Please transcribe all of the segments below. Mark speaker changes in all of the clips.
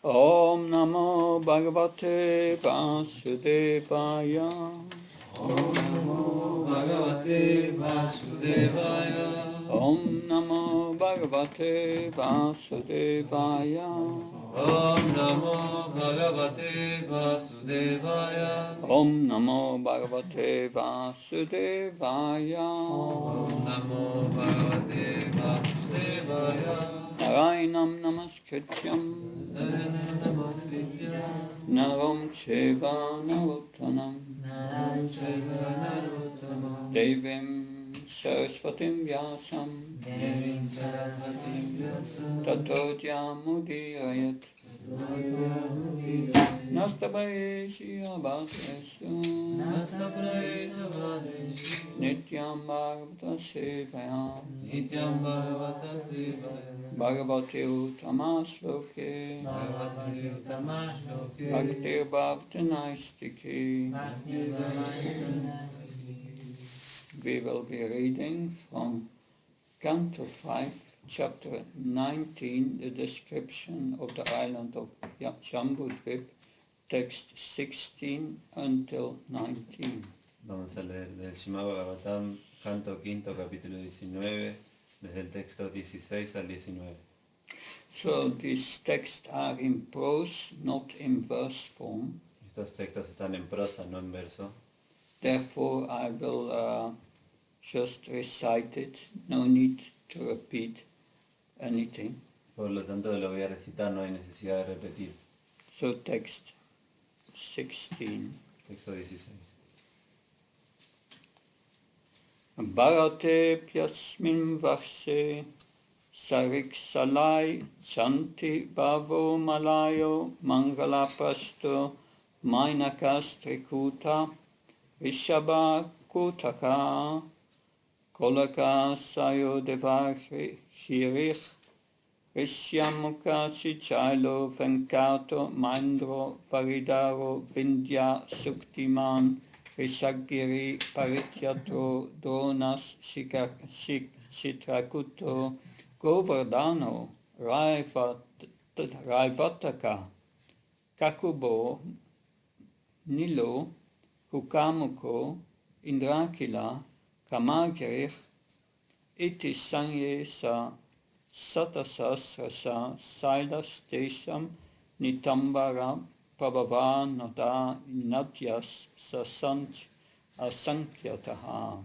Speaker 1: Om Namo Bhagavate Vasudevaya.
Speaker 2: Om Namo Bhagavate Vasudevaya.
Speaker 1: Om Namo Bhagavate Vasudevaya.
Speaker 2: Om Namo Bhagavate Vasudevaya.
Speaker 1: Om Namo Bhagavate Vasudevaya.
Speaker 2: Om Namo Bhagavate Vasudevaya.
Speaker 1: Narayanam Namaskrityam
Speaker 2: Namaskritya
Speaker 1: Naram Cheva Narottanam
Speaker 2: Naram Chaiva Narottamam
Speaker 1: Devim Saraswatim Vyasam
Speaker 2: Devim Saraswatim Vyasam
Speaker 1: Tato Jamudirayat Nastabayesi Abhadesu
Speaker 2: Nasapraisa Vadeshu
Speaker 1: Nityam Bhagavata Sevaya
Speaker 2: Nityam Bhagavata Sevaya
Speaker 1: Bhagavate Uttamasloke
Speaker 2: Bhagavate Uttamasloke
Speaker 1: Bhaktir Bhavtanaistiki. We will be reading from Canto 5, Chapter 19, the description of the island of Jambudvip, text 16 until 19.
Speaker 2: Vamos a leer del Srimad Bhagavatam, canto quinto, capítulo 19, desde el texto 16 al 19.
Speaker 1: So these texts are in prose, not in verse form.
Speaker 2: Estos textos están en prosa, no en verso.
Speaker 1: Therefore I will just recite it, no need to repeat anything.
Speaker 2: Por lo tanto lo voy a recitar, no hay necesidad de repetir.
Speaker 1: So text 16.
Speaker 2: Texto 16.
Speaker 1: Bharate pyasmin varse sariksalai chanti bhavo malayo mangalaprasto mainakastrikuta vishabha kutaka kolaka sayo devahirich Rishyamukha Sichailo Venkato Mandro Varidaro Vindhya Suktiman Risagiri Parityatro Dronas Sitrakuto Govardhano Raivataka Kakubo Nilo Kukamuko Indrakila Kamagirich Iti Sanye Sa Satasasrasa Sailas Desam Nitambara Prabhava Nada Natyas Sasant Asankyataha.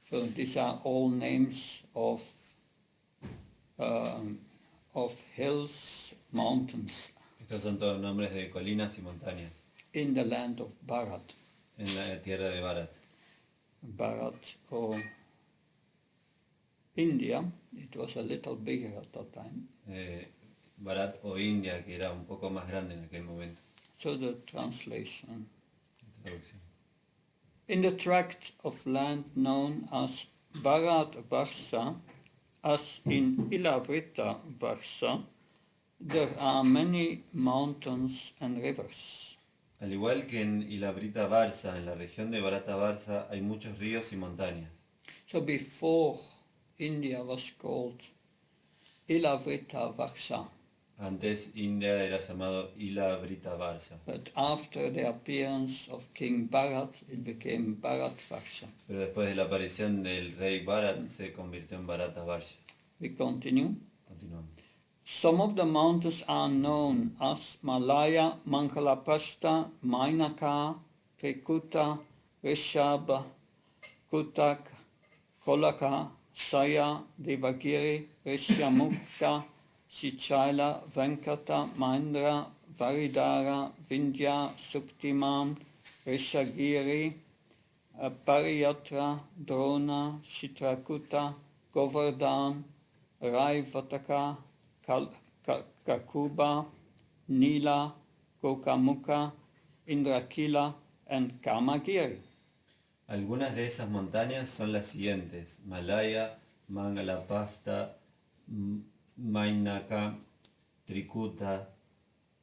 Speaker 1: So these are all names of hills, mountains.
Speaker 2: Estos son todos nombres de colinas y montañas
Speaker 1: in the land of Bharat.
Speaker 2: en la tierra de Bharat.
Speaker 1: Bharat or India, it was a little bigger at that time.
Speaker 2: Bharat o India, que era un poco más grande en aquel momento.
Speaker 1: So the translation.
Speaker 2: Traducción.
Speaker 1: In the tract of land known as Bharat Varsha, as in Ilavrita Varsha, there are many mountains and rivers.
Speaker 2: Al igual que en Ilavrita Varsa, en la región de Bharata Varsa, hay muchos ríos y montañas.
Speaker 1: So before India was called Ilavrita Varsha,
Speaker 2: Antes India era llamado Ilavrita Varsa,
Speaker 1: but after the appearance of King Bharat, it became Bharat Varsha.
Speaker 2: pero después de la aparición del rey Bharat se convirtió en Bharata Varsha.
Speaker 1: We continue.
Speaker 2: Continuamos.
Speaker 1: Some of the mountains are known as Malaya, Mangalapasta, Mainaka, Trikuta, Rishabha, Kutak, Kolaka, Saya, Devagiri, Rishyamukta, Sichaila, Venkata, Mahendra, Varidara, Vindhya, Suktiman, Rishagiri, Pariyatra, Drona, Chitrakuta, Govardhan, Raivataka, Kakuba, Nila, Kokamukha, Indrakila, and Kamagiri.
Speaker 2: Algunas de esas montañas son las siguientes: Malaya, Mangalapasta, Mainaka, Trikuta,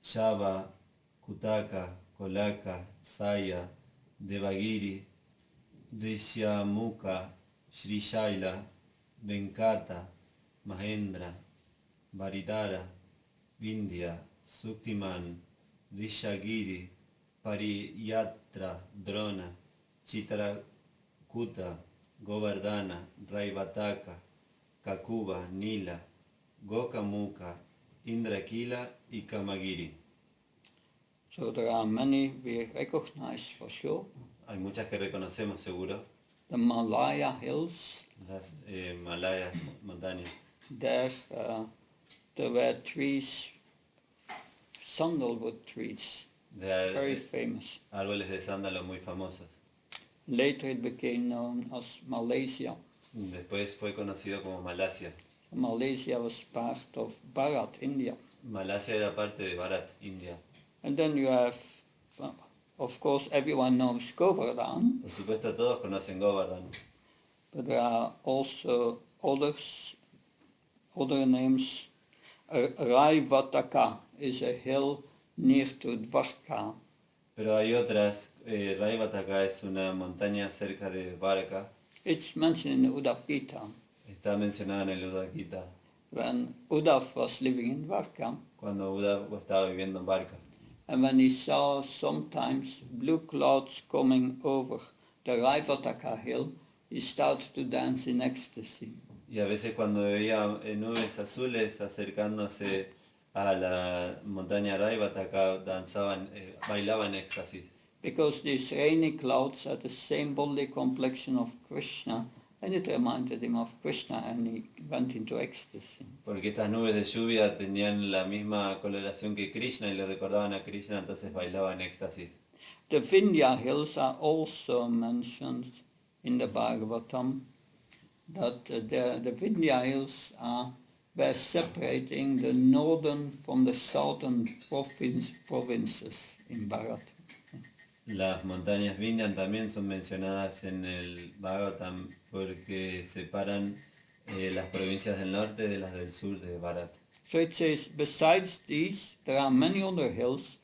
Speaker 2: Shava, Kutaka, Kolaka, Saya, Devagiri, Rishyamukha, Srishaila, Venkata, Mahendra, Varidara, Vindhya, Suktiman, Rishagiri, Pariyatra, Drona, Chitrakuta, Govardhana, Raivataka, Kakuba, Nila, Gokamuka, Indrakila y Kamagiri.
Speaker 1: So there are many we recognize for sure.
Speaker 2: Hay muchas que reconocemos seguro.
Speaker 1: The Malaya Hills,
Speaker 2: Las Malayas, montañas.
Speaker 1: there were trees, sandalwood trees, very famous.
Speaker 2: Árboles de sándalo muy famosos.
Speaker 1: Later it became known as Malaysia.
Speaker 2: Después fue conocido como Malasia.
Speaker 1: Malaysia was part of Bharat, India.
Speaker 2: Malasia era parte de Bharat, India.
Speaker 1: And then you have, of course, everyone knows Govardhan,
Speaker 2: Por supuesto todos conocen Govardhan,
Speaker 1: but there are also other names. Raivataka is a hill near to Dwarka.
Speaker 2: pero hay otras. Raivataka es una montaña cerca de Dwarka.
Speaker 1: It's mentioned in the Uddhav Gita.
Speaker 2: Está mencionada en el Uddhav Gita.
Speaker 1: When Uddhav was living in Dwarka,
Speaker 2: Cuando Uddhav estaba viviendo en Dwarka.
Speaker 1: and when he saw sometimes blue clouds coming over the Raivataka hill, he started to dance in ecstasy.
Speaker 2: Y a veces cuando veía nubes azules acercándose a la montaña Raivataka, danzaban, bailaban en éxtasis.
Speaker 1: Because these rainy clouds had the same bodily complexion of Krishna, and it reminded him of Krishna, and he went into ecstasy.
Speaker 2: Porque estas nubes de lluvia tenían la misma coloración que Krishna y le recordaban a Krishna, entonces bailaba en éxtasis.
Speaker 1: The Vindhya hills are also mentioned in the Bhagavatam, that the Vindhya hills were separating the northern from the southern provinces in Bharat.
Speaker 2: Las montañas Vindhyan también son mencionadas en el Bhagavatam porque separan las provincias del norte de las del sur de Bharat.
Speaker 1: So it says, besides these, there are many other hills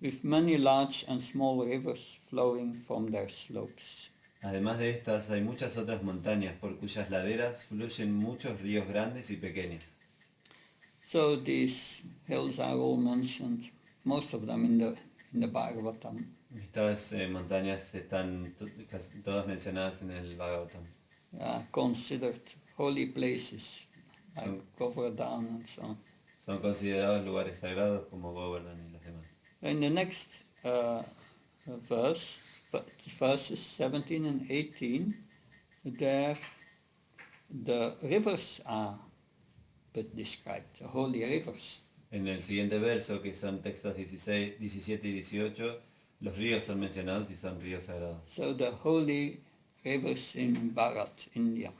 Speaker 1: with many large and small rivers flowing from their slopes.
Speaker 2: Además de estas, hay muchas otras montañas por cuyas laderas fluyen muchos ríos grandes y pequeños.
Speaker 1: So these hills are all mentioned, most of them in the Bhagavatam.
Speaker 2: Estas montañas están casi todas mencionadas en el Bhagavatam.
Speaker 1: Considered holy places, like Govardhan and so on.
Speaker 2: Son considerados lugares sagrados como Govardhan y los demás.
Speaker 1: In the next verses 17 and 18, there the rivers are described, the holy rivers.
Speaker 2: En el siguiente verso, que son textos 16, 17 y 18, los ríos son mencionados y son ríos sagrados.
Speaker 1: So the holy rivers in Bharat, India.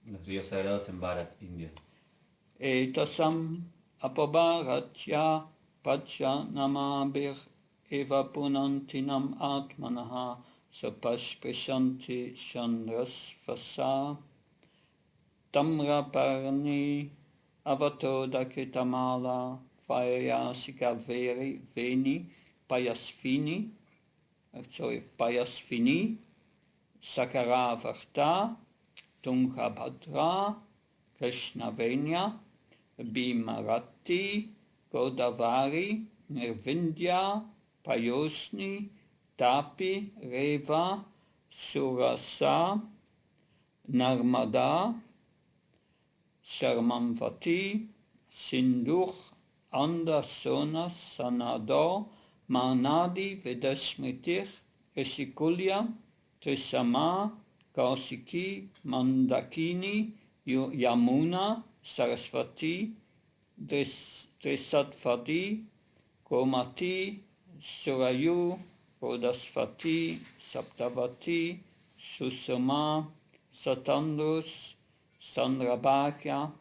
Speaker 2: Los ríos sagrados en Bharat, India.
Speaker 1: Etasam apabharatya pacha namabir eva punantinam atmanaha sapashprishanti chandrasvasa tamraparni avatodakitamala vayasika veni payasvini sakaravarta Tungabhadra, Krishnavenya, Bhimarati, Godavari, Nirvindya, Payosni, Tapi, Reva, Surasa, Narmada, Sharmamvati, Sindhu, Andasona, Sanado, Manadi, Vedasmritir, Rishikulia, Trisama, Kausiki, Mandakini, Yamuna, Sarasvati, Trisatvati, Gomati, Surayu, Godasvati, Saptavati, Susama, Satandus, Sandrabhaya,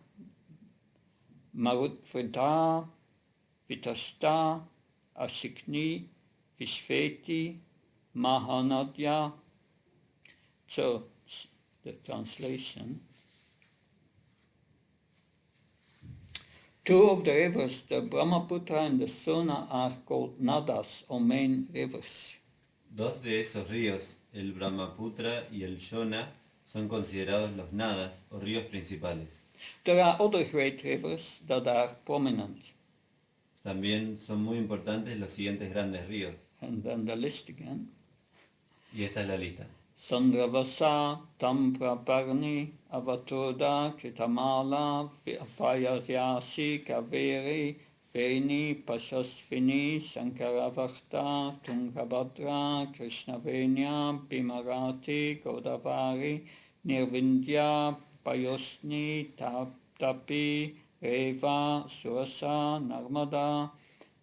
Speaker 1: Marutvrita, Vitashta, Ashikni, Vishveti, Mahanadya. So, the translation. Two of the rivers, the Brahmaputra and the Sona, are called nadas, or main rivers.
Speaker 2: Dos de esos ríos, el Brahmaputra y el Yona, son considerados los nadas, o ríos principales.
Speaker 1: There are other great rivers that are prominent.
Speaker 2: También son muy importantes los siguientes grandes ríos.
Speaker 1: And then the list again.
Speaker 2: Y esta es la lista.
Speaker 1: Sandravasa, Tampraparni, Avatoda, Kritamala, Vayaryasi, Kaveri, Veni, Pashasvini, Sankaravarta, Tungabhadra, Krishnavenya, Bhimarati, Godavari, Nirvindya, Payosni, Tapi, Reva, Surasa, Narmada,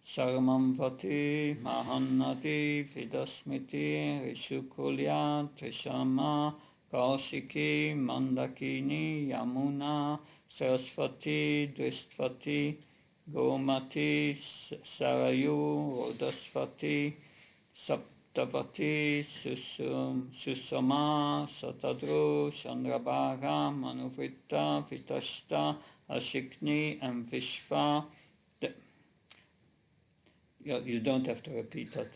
Speaker 1: Sarmamvati, Mahannadi, Vidasmiti, Rishukulya, Trishama, Kaushiki, Mandakini, Yamuna, Sarasvati, Dristvati, Gomati, Sarayu, Rodasvati, Saptavati, Susama, Satadru, Chandrabhara, Manuvritta, Vitashta, Ashikni, and Vishva. You don't have to repeat that.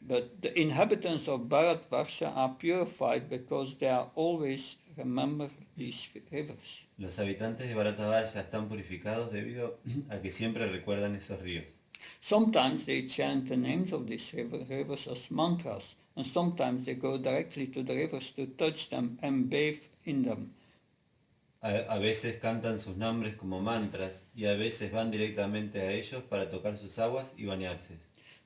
Speaker 1: But the inhabitants of Bharatvarsha are purified because they are always remember these rivers.
Speaker 2: Los habitantes de Bharatavarsha están purificados debido a que siempre recuerdan esos ríos.
Speaker 1: Sometimes they chant the names of these rivers as mantras, and sometimes they go directly to the rivers to touch them and bathe in them.
Speaker 2: A veces cantan sus nombres como mantras y a veces van directamente a ellos para tocar sus aguas y bañarse.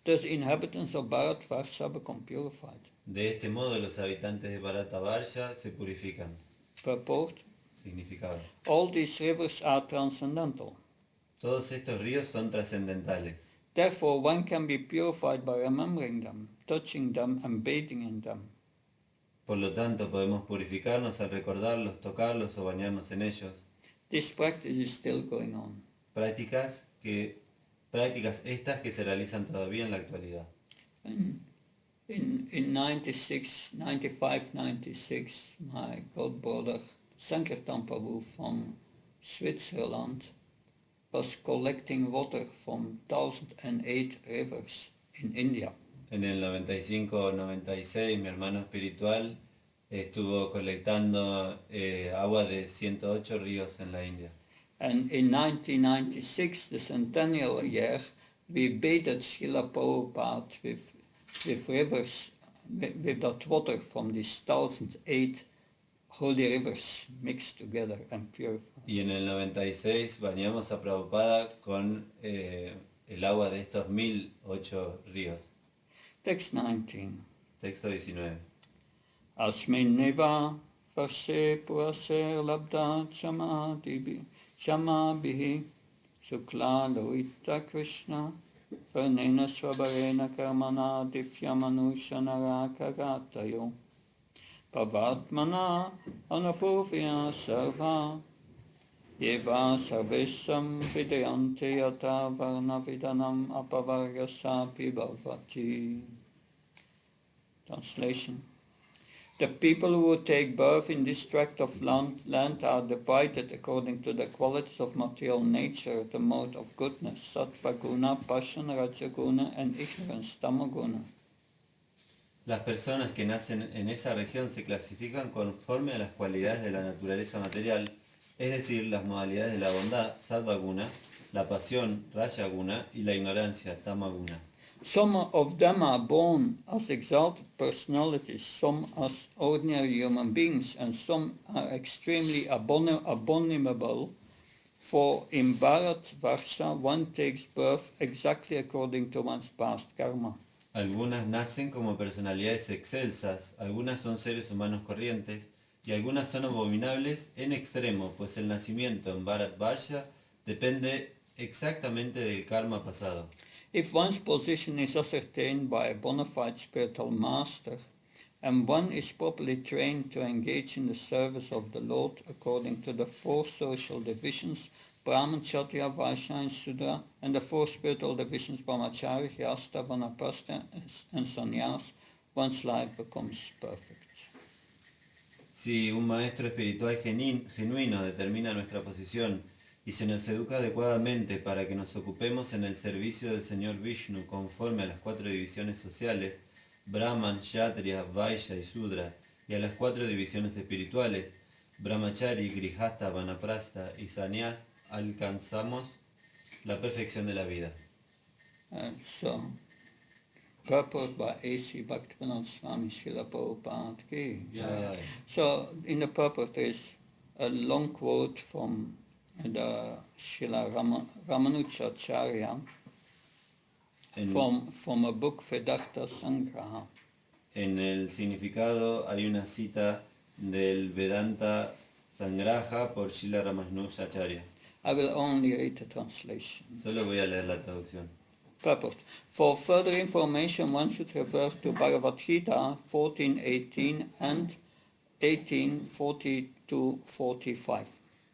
Speaker 1: Thus inhabitants of Bharatvarsha become purified.
Speaker 2: De este modo los habitantes de Bharatavarsha se purifican.
Speaker 1: Purport:
Speaker 2: Significado.
Speaker 1: all these rivers are transcendental.
Speaker 2: Todos estos ríos son trascendentales.
Speaker 1: Therefore one can be purified by remembering them, touching them and bathing in them.
Speaker 2: Por lo tanto, podemos purificarnos al recordarlos, tocarlos o bañarnos en ellos.
Speaker 1: This practice is still going on.
Speaker 2: Prácticas estas que se realizan todavía en la actualidad.
Speaker 1: In 95-96, my godbrother Sankirtan Prabhu from Switzerland was collecting water from 1008 rivers in India.
Speaker 2: En el 95-96 mi hermano espiritual estuvo colectando agua de 108 ríos en la India.
Speaker 1: And in 1996, the centennial year, we bathed Srila Prabhupada with rivers, with that water from these 1008 holy rivers mixed together and purified.
Speaker 2: Y en el 96 bañamos a Prabhupada con el agua de estos 1008 ríos.
Speaker 1: Text 19.
Speaker 2: Texto 19.
Speaker 1: Asmin neva verse purase labda chama bihi sukla loita Krishna vernena svabarena karmana divyamanushanara kagatayo pavatmana anapurvya sarva yeva sarvesam vidayante yata varnavidanam apavaryasapi bhavati. Translation. The people who take birth in this tract of land are divided according to the qualities of material nature, the mode of goodness, sattva guna, passion, rajaguna, and ignorance, tamaguna.
Speaker 2: Las personas que nacen en esa región se clasifican conforme a las cualidades de la naturaleza material, es decir, las modalidades de la bondad, sattva guna, la pasión, rajaguna, y la ignorancia, tamaguna.
Speaker 1: Some of them are born as exalted personalities, some as ordinary human beings, and some are extremely abominable, for in Bharatvarsha one takes birth exactly according to one's past karma.
Speaker 2: Algunas nacen como personalidades excelsas, algunas son seres humanos corrientes, y algunas son abominables en extremo, pues el nacimiento en Bharatvarsha depende exactamente del karma pasado.
Speaker 1: If one's position is ascertained by a bona fide spiritual master, and one is properly trained to engage in the service of the Lord according to the four social divisions, Brahman, Kshatriya, Vaishya, and Sudra, and the four spiritual divisions, Brahmacharya, Hyasta, Vanaprastha, and Sannyas, one's life becomes perfect.
Speaker 2: Si un maestro espiritual genuino determina nuestra posición y se nos educa adecuadamente para que nos ocupemos en el servicio del Señor Vishnu conforme a las cuatro divisiones sociales, Brahman, Kshatriya, Vaishya y Sudra, y a las cuatro divisiones espirituales, Brahmachari, Grihasta, Vanaprastha y Sannyas, alcanzamos La perfección de la vida.
Speaker 1: So, purport by A.C. Bhaktivinoda Swami Srila Prabhupada ki jai.
Speaker 2: Jai.
Speaker 1: So, in the purport there is a long quote from the Srila Ramanujacharya from a book Vedanta Sangraha.
Speaker 2: En el significado hay una cita del Vedanta Sangraha por Srila Ramanujacharya.
Speaker 1: I will only read the translation.
Speaker 2: Solo voy a leer la traducción.
Speaker 1: Purport. For further information, one should refer to Bhagavad Gita 14:18 and 18:40-45.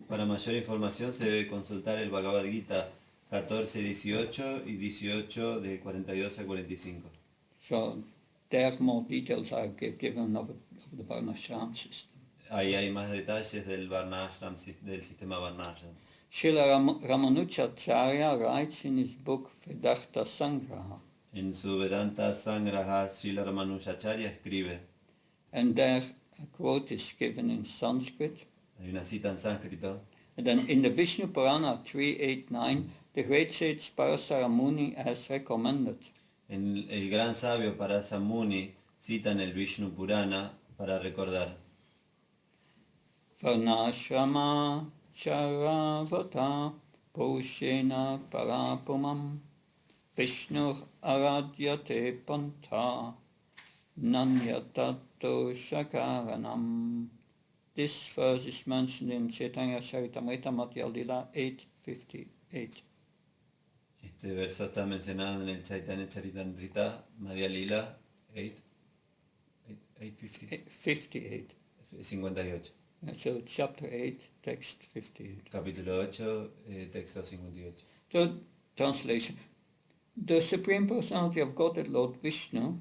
Speaker 2: Para mayor información se debe consultar el Bhagavad Gita 14:18 y 18 de 42 a 45.
Speaker 1: So there more details are given of the Varnashram system.
Speaker 2: Ahí hay más detalles del Varnashram, del sistema Varnashram.
Speaker 1: Srila Ramanujacharya writes in his book Vedanta Sangraha,
Speaker 2: En su Vedanta Sangraha, Srila Ramanujacharya escribe,
Speaker 1: and there a quote is given in Sanskrit.
Speaker 2: hay una cita en sánscrito,
Speaker 1: And then in the Vishnu Purana 389, the great sage Parasara Muni has recommended
Speaker 2: en el gran sabio Parasamuni cita en el Vishnu Purana para recordar,
Speaker 1: Varnashrama Charavata Purushena Parapumam Vishnur Aradyate Panta Nanyatato Shakaranam. This verse is mentioned in Chaitanya Charitamrita Madhya Lila 8:58.
Speaker 2: este verso está mencionado en el Chaitanya Charitamrita Madhya Lila
Speaker 1: 58.
Speaker 2: 58.
Speaker 1: So chapter 8, text 58.
Speaker 2: Capítulo 8, texto 58.
Speaker 1: The translation. The Supreme Personality of Godhead, Lord Vishnu,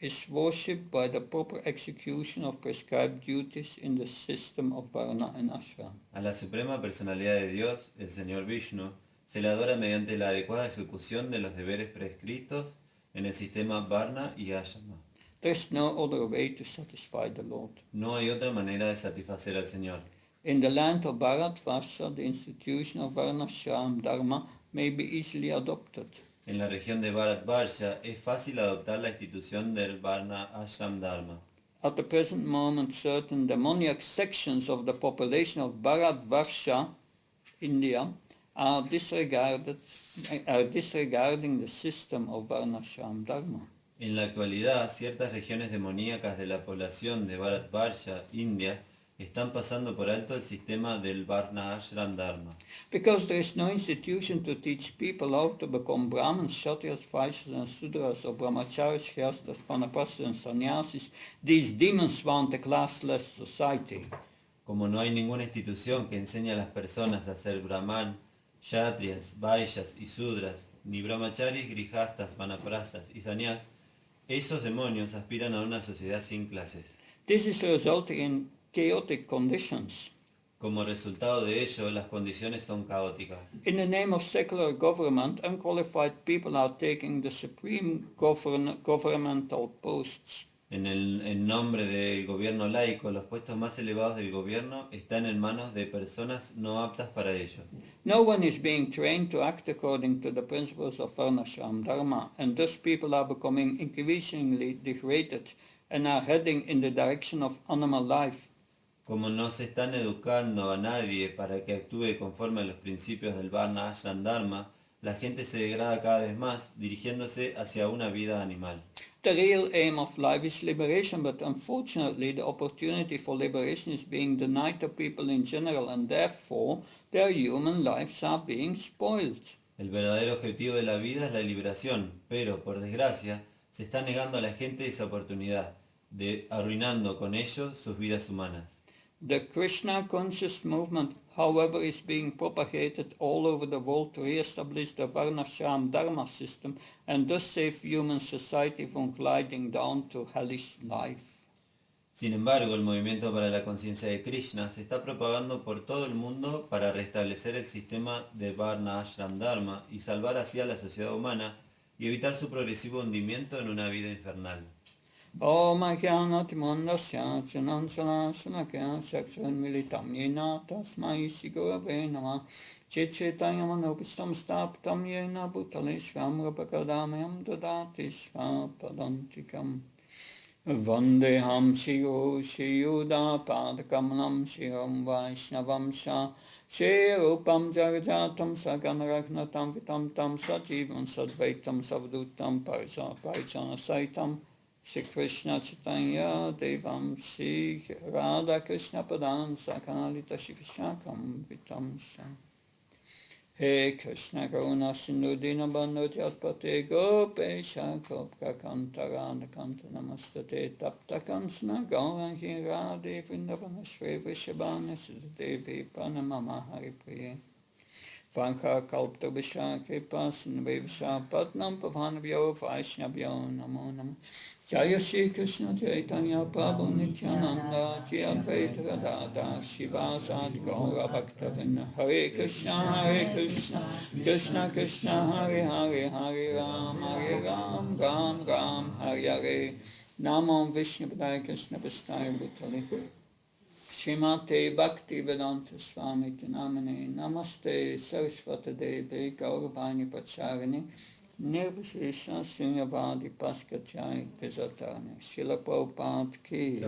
Speaker 1: is worshipped by the proper execution of prescribed duties in the system of Varna and Ashram.
Speaker 2: A la Suprema Personalidad de Dios, el Señor Vishnu, se le adora mediante la adecuada ejecución de los deberes prescritos en el sistema Varna y Ashrama.
Speaker 1: There is no other way to satisfy the Lord.
Speaker 2: No hay otra manera de satisfacer al Señor.
Speaker 1: In the land of Bharatvarsha, the institution of Varnashram Dharma may be easily adopted.
Speaker 2: En la región de Bharatvarsha es fácil adoptar la institución del Varna Ashram Dharma.
Speaker 1: At the present moment, certain demoniac sections of the population of Bharatvarsha, India, are disregarding the system of Varnashram Dharma.
Speaker 2: En la actualidad, ciertas regiones demoníacas de la población de Bharatvarsha, India, están pasando por alto el sistema del Varna Ashram Dharma.
Speaker 1: Because there is no institution to teach people how to become Brahmins, Kshatriyas, Vaishyas and Sudras, or Brahmacharis, Hyastas, Vanaprasthas and Sannyasis, these demons want a classless society.
Speaker 2: Como no hay ninguna institución que enseñe a las personas a ser Brahman, Kshatriyas, Vaishyas y Sudras, ni Brahmacharis, Grihastas, Vanaprasthas y Sannyas, esos demonios aspiran a una sociedad sin clases.
Speaker 1: This is resulting in chaotic conditions.
Speaker 2: Como resultado de ello, las condiciones son caóticas.
Speaker 1: In the name of secular government, unqualified people are taking the supreme governmental posts.
Speaker 2: En nombre del gobierno laico, los puestos más elevados del gobierno están en manos de personas no aptas para ello.
Speaker 1: No one is being trained to act according to the principles of Varnashram Dharma, and thus people are becoming increasingly degraded and are heading in the direction of animal life.
Speaker 2: Como no se están educando a nadie para que actúe conforme a los principios del Varna Ashram Dharma, la gente se degrada cada vez más, dirigiéndose hacia una vida animal.
Speaker 1: The real aim of life is liberation, but unfortunately the opportunity for liberation is being denied to people in general, and therefore their human lives are being spoiled.
Speaker 2: El verdadero objetivo de la vida es la liberación, pero, por desgracia, se está negando a la gente esa oportunidad, arruinando con ello sus vidas humanas.
Speaker 1: The Krishna conscious movement, however, is being propagated all over the world to re-establish the Varnashram Dharma system and thus save human society from gliding down to hellish life.
Speaker 2: Sin embargo, el movimiento para la conciencia de Krishna se está propagando por todo el mundo para restablecer el sistema de Varna Ashram Dharma y salvar así a la sociedad humana y evitar su progresivo hundimiento en una vida infernal.
Speaker 1: Om Ajnanatimandasya Chanansana Sanakya Saksan Militam Yena Tasmai Sigurave Nama Chitchetayamanopistam Staptam Yena Bhutale Svamrapakadamayam Dadati Svapadantikam Vandeham Shiyuda Padakamanam Shiram Vaishnavam Sha Shirupam Jagajatam Saganaragnatam Vitam Tam Sajivam Sadvaitam Savdutam Parijana Saitam Shri Krishna Chaitanya Devam Shri Radha Krishna Padan Sakanalita Shivishakam Vitam Sha He Krishna Karuna Sindhu Dinabandhu Jatpate Gopesha Kopka Kanta Radha Kanta Namastate Tapta Kansana Gaurangi Radhe Vrindavana Shri Vrishabhana Devi Pranamama Hari Priye Vancha Kalpta Visha Kripa Sindhavesha Padnam Pavanabhyo Vaishnavyo Namo Namo Jaya Shri Krishna Chaitanya Prabhu Nityananda Jai Advaita Gadadhar Shivasadi Gaura Bhaktavinda Hare Krishna Krishna Krishna Hare Hare Hare Ram Ram Ram Hare Hare Namo Vishnu Padaya Krishna Vistaya Bhutale Shrimate Bhakti Vedanta Swami Namane Namaste Saraswati Devi Gauravani Pacharini Nirvishesha Sunyavadi Paskachai Pesatani Srila Prabhupada Ki.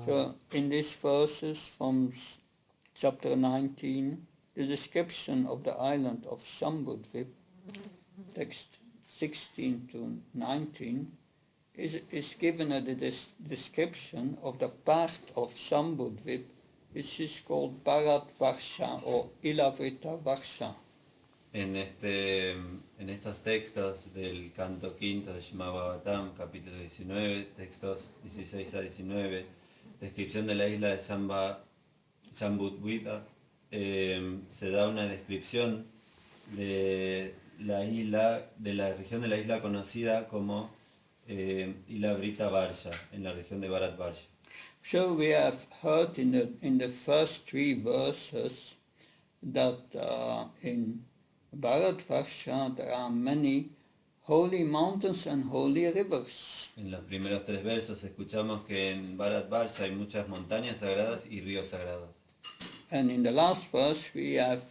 Speaker 1: So in these verses from chapter 19, the description of the island of Sambudvip, text 16 to 19, is given a description of the part of Sambudvip which is called Bharat Varsha or Ilavrita Varsha.
Speaker 2: En estos textos del canto quinto de Srimad Bhagavatam, capítulo 19, textos 16 a 19, descripción de la isla de Jambudvipa, se da una descripción de la isla, de la región de la isla conocida como Ilavrita Varsha, en la región de Bharat Varsha.
Speaker 1: So we have heard in the first 3 verses that in Bharat Varsha there are many holy mountains and holy rivers.
Speaker 2: En los primeros 3 versos escuchamos que en Bharat Varsha hay muchas montañas sagradas y ríos sagrados.
Speaker 1: And in the last verse we have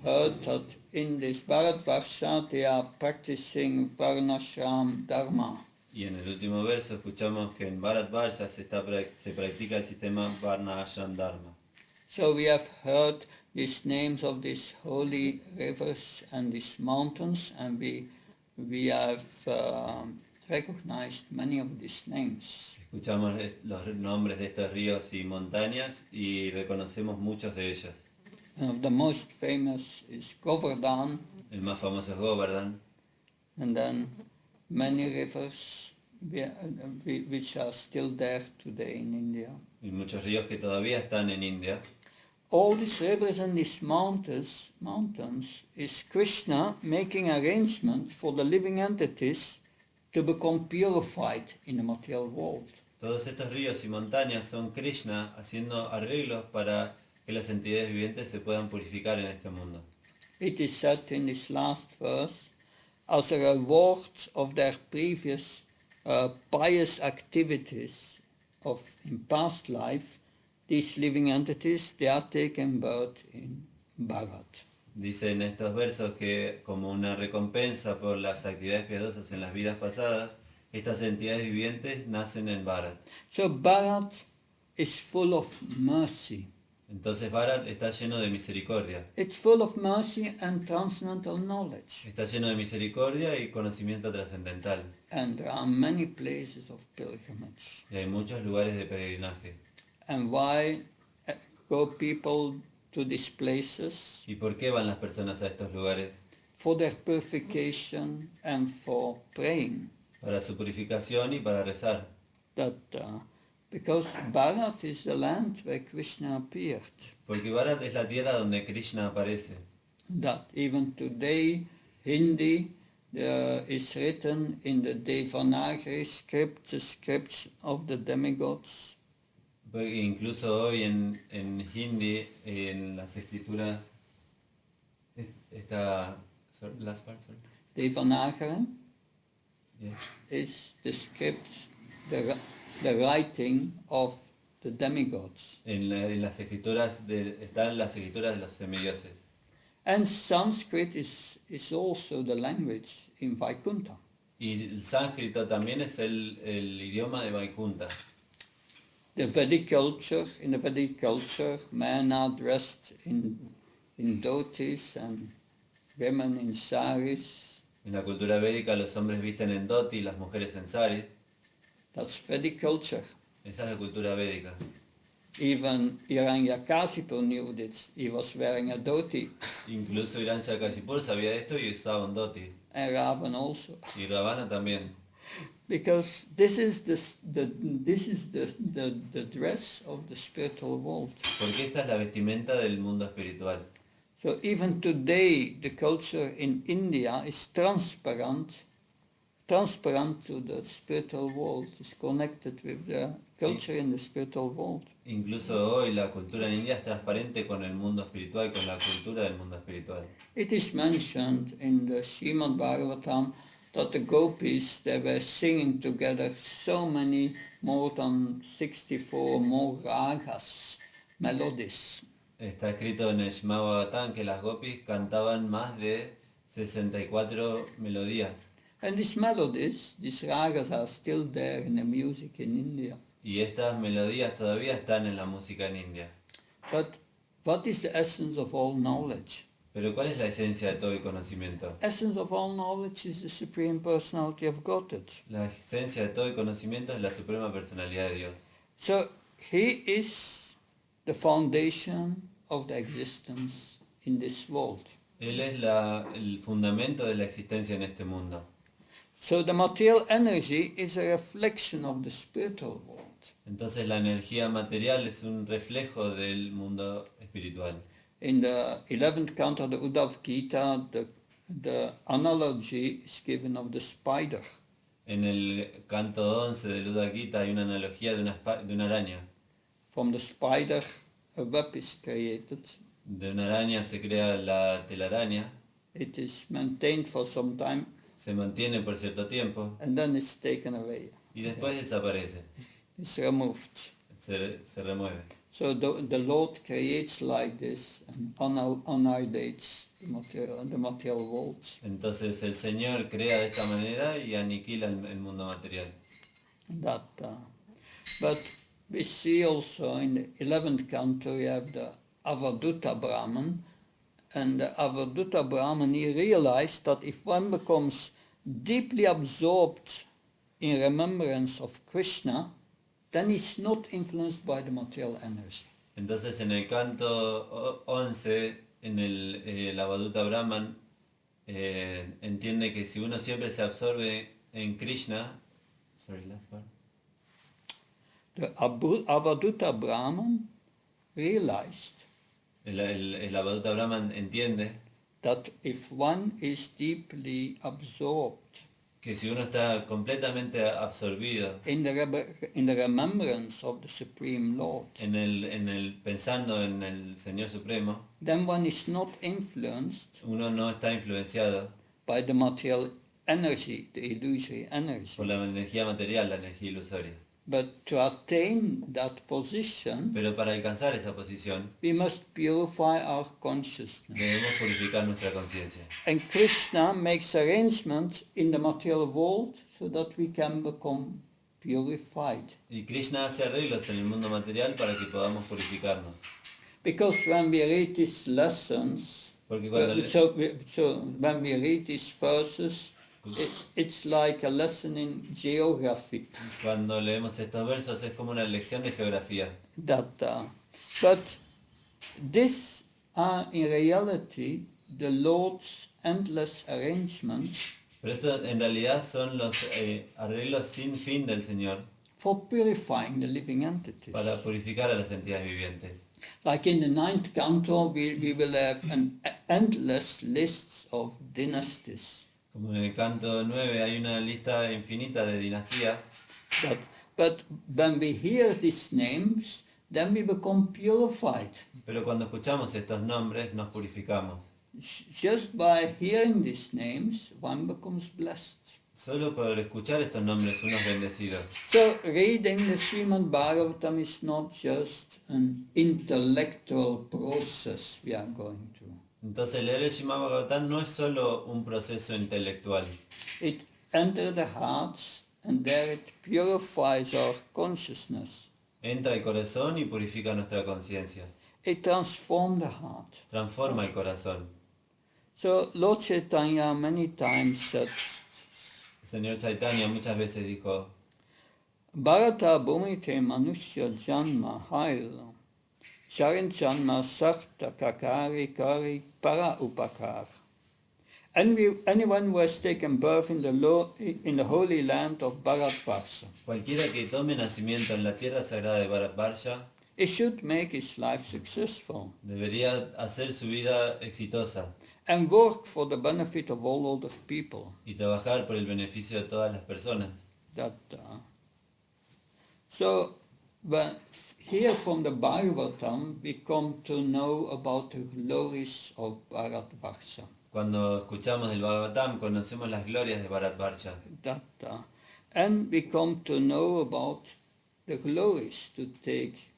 Speaker 1: heard that in this Bharat Varsha they are practicing Varnashram Dharma.
Speaker 2: Y en el último verso escuchamos que en Bharat Varsha se practica el sistema Varna Ashram Dharma.
Speaker 1: So we have heard these names of these holy rivers and these mountains, and we have recognized many of these names.
Speaker 2: Escuchamos los nombres de estos ríos y montañas y reconocemos muchos de ellos.
Speaker 1: And the most famous is Govardhan.
Speaker 2: El más famoso es Govardhan.
Speaker 1: And then many rivers which are still there today in India.
Speaker 2: Y muchos ríos que todavía están en India.
Speaker 1: All these rivers and these mountains is Krishna making arrangements for the living entities to become purified in the material world.
Speaker 2: Todos estos ríos y montañas son Krishna haciendo arreglos para que las entidades vivientes se puedan purificar en este mundo.
Speaker 1: It is said in this last verse, as a reward of their previous pious activities in past life, these living entities, they are taken birth in Bharat.
Speaker 2: Dice en estos versos que como una recompensa por las actividades piadosas en las vidas pasadas, estas entidades vivientes nacen en Bharat.
Speaker 1: So Bharat is full of mercy.
Speaker 2: Entonces Bharat está lleno de misericordia.
Speaker 1: It's full of mercy and transcendental knowledge.
Speaker 2: Está lleno de misericordia y conocimiento trascendental.
Speaker 1: And there are many places of pilgrimage.
Speaker 2: Y hay muchos lugares de peregrinaje.
Speaker 1: And why go people to these places?
Speaker 2: ¿Y por qué van las personas a estos lugares?
Speaker 1: For their purification and for praying.
Speaker 2: Para su purificación y para rezar.
Speaker 1: Because Bharat is the land where Krishna appeared.
Speaker 2: Porque Bharat es la tierra donde Krishna aparece.
Speaker 1: That even today Hindi is written in the Devanagari script, the scripts of the demigods.
Speaker 2: Incluso hoy en Hindi, en las escrituras, está... Last part, sorry.
Speaker 1: Devanagari
Speaker 2: Yeah.
Speaker 1: is the script the writing of the demigods.
Speaker 2: En las escrituras están las escrituras de los semidioses.
Speaker 1: And Sanskrit is also the language in Vaikuntha.
Speaker 2: Y el sánscrito también es el idioma de Vaikunta.
Speaker 1: In the Vedic culture, men are dressed in dhotis and women in saris.
Speaker 2: En la cultura védica los hombres visten en dhoti y las mujeres en sari.
Speaker 1: That's Vedic culture.
Speaker 2: Esa es la cultura védica.
Speaker 1: Even Hiranyakasipu knew this. He was wearing a dhoti,
Speaker 2: Incluso Hiranyakashipu sabía esto y usaba un dhoti.
Speaker 1: and Ravan also.
Speaker 2: Y Ravana también.
Speaker 1: Because this is the dress of the spiritual world.
Speaker 2: Porque esta es la vestimenta del mundo espiritual.
Speaker 1: So even today, the culture in India is transparent to the spiritual world, is connected with the culture in the spiritual world.
Speaker 2: Incluso hoy la cultura en India es transparente con el mundo espiritual, con la cultura del mundo espiritual.
Speaker 1: It is mentioned in the Srimad Bhagavatam that the gopis, they were singing together so many, more than 64 more ragas, melodies.
Speaker 2: Está escrito en el Srimad Bhagavatam que las gopis cantaban más de 64 melodías.
Speaker 1: And these melodies, these ragas, are still there in the music in India.
Speaker 2: Y estas melodías todavía están en la música en India.
Speaker 1: But what is the essence of all knowledge?
Speaker 2: Pero ¿cuál es la esencia de todo el conocimiento?
Speaker 1: Essence of all knowledge is the Supreme Personality of Godhead.
Speaker 2: La esencia de todo el conocimiento es la suprema personalidad de Dios.
Speaker 1: So He is the foundation of the existence in this world.
Speaker 2: Él es el fundamento de la existencia en este mundo.
Speaker 1: So the material energy is a reflection of the spiritual world.
Speaker 2: Entonces la energía material es un reflejo del mundo espiritual.
Speaker 1: In the 11th canto of the Uddhav Gita, the analogy is given of the spider.
Speaker 2: En el canto 11 del Uddhava Gita hay una analogía de una araña.
Speaker 1: From the spider, a web is created.
Speaker 2: De una araña se crea la telaraña,
Speaker 1: It is maintained for some time,
Speaker 2: se mantiene por cierto tiempo
Speaker 1: and then it's taken away.
Speaker 2: y después desaparece,
Speaker 1: It's removed.
Speaker 2: se remueve.
Speaker 1: So the Lord creates like this and annihilates the material worlds.
Speaker 2: Entonces el Señor crea de esta manera y aniquila el mundo material.
Speaker 1: But we see also in the 11th canto we have the Avaduta Brahman, and the Avaduta Brahman, he realized that if one becomes deeply absorbed in remembrance of Krishna, then he's not influenced by the material energy.
Speaker 2: Entonces en el canto 11, en el Avaduta Brahman, entiende que si uno siempre se absorbe en Krishna, last part.
Speaker 1: The Avaduta Brahman realized
Speaker 2: El Avaduta Brahman entiende
Speaker 1: that if one is deeply absorbed
Speaker 2: que si uno está completamente absorbido
Speaker 1: in the remembrance of the Supreme Lord,
Speaker 2: pensando en el Señor Supremo,
Speaker 1: then one is not influenced
Speaker 2: uno no está influenciado
Speaker 1: by the material energy, the illusory energy.
Speaker 2: por la energía material, la energía ilusoria.
Speaker 1: But to attain that position,
Speaker 2: Pero para alcanzar esa posición,
Speaker 1: we must purify our consciousness.
Speaker 2: debemos purificar nuestra conciencia.
Speaker 1: And Krishna makes arrangements in the material world so that we can become purified.
Speaker 2: Y Krishna hace arreglos en el mundo material para que podamos purificarnos.
Speaker 1: Because when we read these lessons,
Speaker 2: Porque cuando
Speaker 1: so when we read these verses, it's like a lesson in geography.
Speaker 2: Cuando leemos estos versos es como una lección de geografía.
Speaker 1: But these are in reality the Lord's endless arrangements
Speaker 2: Pero esto en realidad son los arreglos sin fin del Señor
Speaker 1: for purifying the living entities.
Speaker 2: para purificar a las entidades vivientes.
Speaker 1: Like in the 9th canto, we will have an endless list of dynasties.
Speaker 2: Como en el canto 9 hay una lista infinita de dinastías,
Speaker 1: But when we hear these names, then we become purified.
Speaker 2: pero cuando escuchamos estos nombres nos purificamos.
Speaker 1: Just by hearing these names, one becomes blessed.
Speaker 2: Solo por escuchar estos nombres unos bendecidos.
Speaker 1: So reading the Srimad Bhagavatam is not just an intellectual process we are going through.
Speaker 2: Entonces leer el Srimad Bhagavatam no es solo un proceso intelectual.
Speaker 1: It enters the hearts and there it purifies our consciousness.
Speaker 2: Entra al corazón y purifica nuestra conciencia.
Speaker 1: It transforms the heart.
Speaker 2: Transforma el corazón.
Speaker 1: So Lord Chaitanya many times said,
Speaker 2: El señor Chaitanya muchas veces dijo,
Speaker 1: Bharata bhumite manushya janma hail, sharin janma sakta kakari kari para upakar. Anyone who has taken birth in the holy land of Bharatvarsha,
Speaker 2: cualquiera que tome nacimiento en la tierra sagrada de Bharatvarsha
Speaker 1: it should make his life successful
Speaker 2: debería hacer su vida exitosa
Speaker 1: and work for the benefit of all other people.
Speaker 2: y trabajar por el beneficio de todas las personas.
Speaker 1: So here from the Bhagavatam we come to know about the glories of Bharatvarsha.
Speaker 2: Cuando escuchamos el Bhagavatam conocemos las glorias de Bharatvarsha.
Speaker 1: And we come to know about the glories to take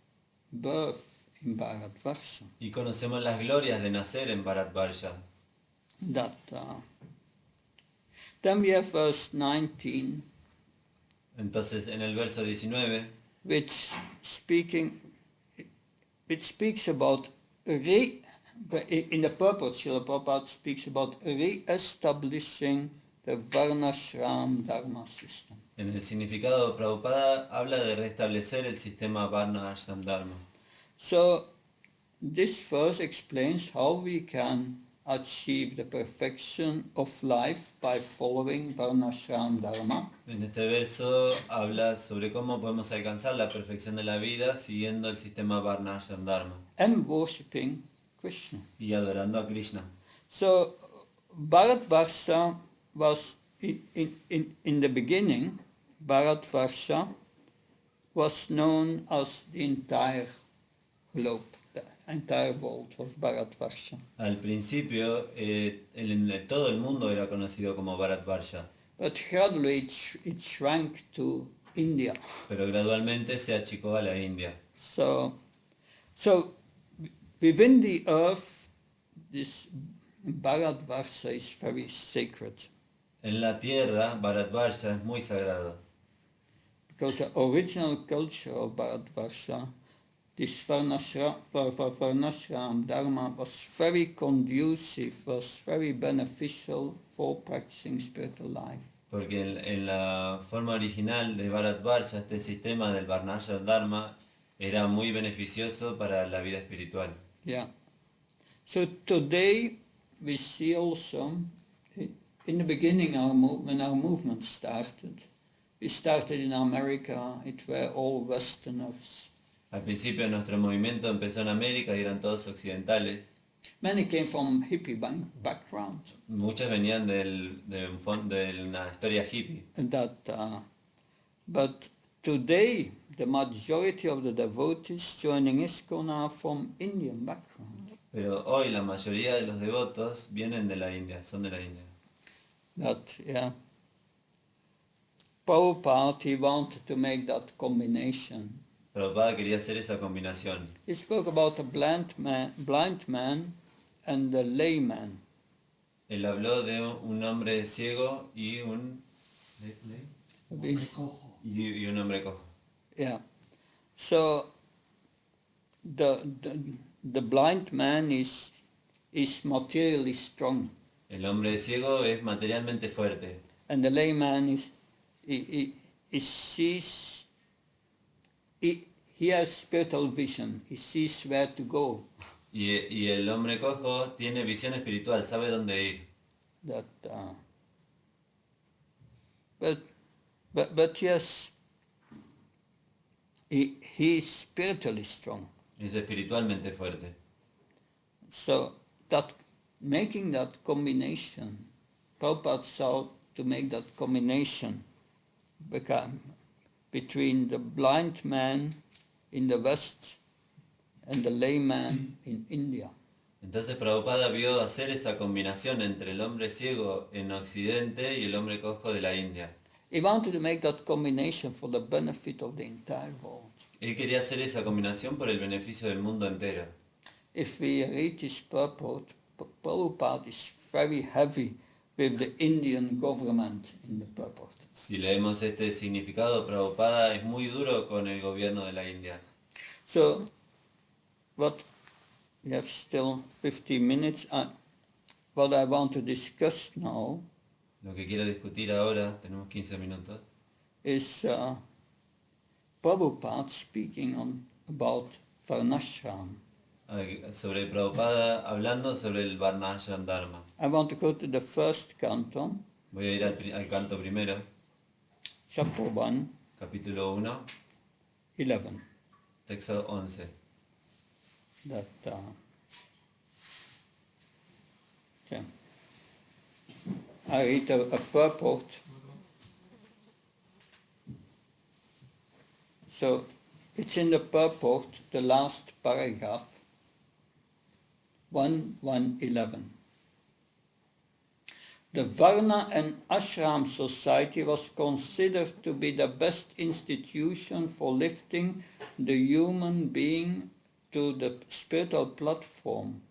Speaker 1: birth in Bharatvarsha.
Speaker 2: Y conocemos las glorias de nacer en Bharatvarsha.
Speaker 1: Then we have verse 19.
Speaker 2: Entonces en el verso 19,
Speaker 1: which speaks about in the purport, Srila Prabhupada speaks about re-establishing the Varnashram Dharma system.
Speaker 2: en el significado Prabhupada habla de restablecer el sistema Varna Ashram Dharma.
Speaker 1: So this verse explains how we can achieve the perfection of life by following Varnashram Dharma.
Speaker 2: En este verso habla sobre cómo podemos alcanzar la perfección de la vida siguiendo el sistema Varna Ashram Dharma
Speaker 1: And worshipping Krishna.
Speaker 2: y adorando a Krishna.
Speaker 1: So Bharatvarsha was in the beginning, Bharatvarsha was known as the entire globe. The entire world was Bharatvarsha.
Speaker 2: Al principio todo el mundo era conocido como Bharatvarsha,
Speaker 1: But gradually it shrank to India.
Speaker 2: pero gradualmente se achicó a la India.
Speaker 1: So within the earth, this Bharatvarsha is very sacred.
Speaker 2: En la tierra, Bharatvarsha es muy sagrado,
Speaker 1: Because the original culture of Bharatvarsha, this Varnashram Dharma, was very conducive, was very beneficial for practicing spiritual life.
Speaker 2: porque en la forma original de Bharatvarsha, este sistema del Varnashram Dharma era muy beneficioso para la vida espiritual.
Speaker 1: Yeah. So today we see also, in the beginning when our movement started, we started in America, it were all Westerners.
Speaker 2: Al principio nuestro movimiento empezó en América y eran todos occidentales.
Speaker 1: Many came from hippie background.
Speaker 2: Muchos venían de una historia hippie.
Speaker 1: But today the majority of the devotees joining ISKCON are from Indian background.
Speaker 2: Pero hoy la mayoría de los devotos vienen de la India, son de la India.
Speaker 1: Prabhupada, he wanted to make that combination.
Speaker 2: Prabhupada quería hacer esa combinación.
Speaker 1: He spoke about a blind man and a layman.
Speaker 2: Él habló de un hombre ciego y un y un hombre cojo.
Speaker 1: Yeah. So the blind man is materially strong,
Speaker 2: El hombre ciego es materialmente fuerte
Speaker 1: and the layman is he sees, he has spiritual vision. He sees where to go.
Speaker 2: y el hombre cojo tiene visión espiritual, sabe dónde ir.
Speaker 1: But yes, he is spiritually strong.
Speaker 2: Es espiritualmente fuerte.
Speaker 1: So that making that combination, Prabhupada sought to make that combination between the blind man in the West and the layman in India.
Speaker 2: Entonces Prabhupada vio hacer esa combinación entre el hombre ciego en Occidente y el hombre cojo de la India.
Speaker 1: He wanted to make that combination for the benefit of the entire world.
Speaker 2: Él quería hacer esa combinación por el beneficio del mundo entero.
Speaker 1: If we read this purport, Prabhupada is very heavy with the Indian government in the purport.
Speaker 2: Si leemos este significado, Prabhupada es muy duro con el gobierno de la India.
Speaker 1: So, what we have still 15 minutes. What I want to discuss now
Speaker 2: Lo que quiero discutir ahora, tenemos 15 minutos,
Speaker 1: is Prabhupada speaking about Varnashram.
Speaker 2: sobre Prabhupada hablando sobre el Varnashram Dharma.
Speaker 1: I want to go to the first canto,
Speaker 2: Voy a ir al canto primero,
Speaker 1: chapter 1,
Speaker 2: capítulo 1,
Speaker 1: 11.
Speaker 2: texto 11.
Speaker 1: That, yeah. I read a purport. So it's in the purport, the last paragraph, 1.1.11. The Varna and Ashram Society was considered to be the best institution for lifting the human being to the spiritual platform.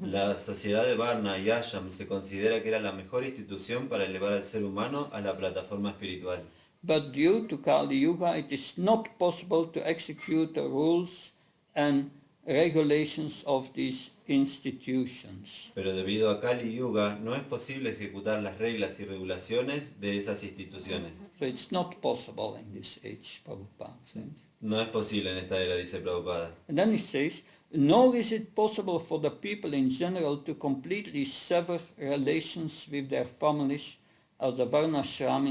Speaker 2: La sociedad de Varna y Ashram se considera que era la mejor institución para elevar al ser humano a la plataforma espiritual.
Speaker 1: But due to Kali Yuga, it is not possible to execute the rules and regulations of these institutions.
Speaker 2: Pero debido a Kali Yuga no es posible ejecutar las reglas y regulaciones de esas instituciones.
Speaker 1: So it's not possible in this age, Prabhupada says.
Speaker 2: No es posible en esta era, dice Prabhupada.
Speaker 1: And then he says, nor is it possible for the people in general to completely sever relations with their families as the Varnashram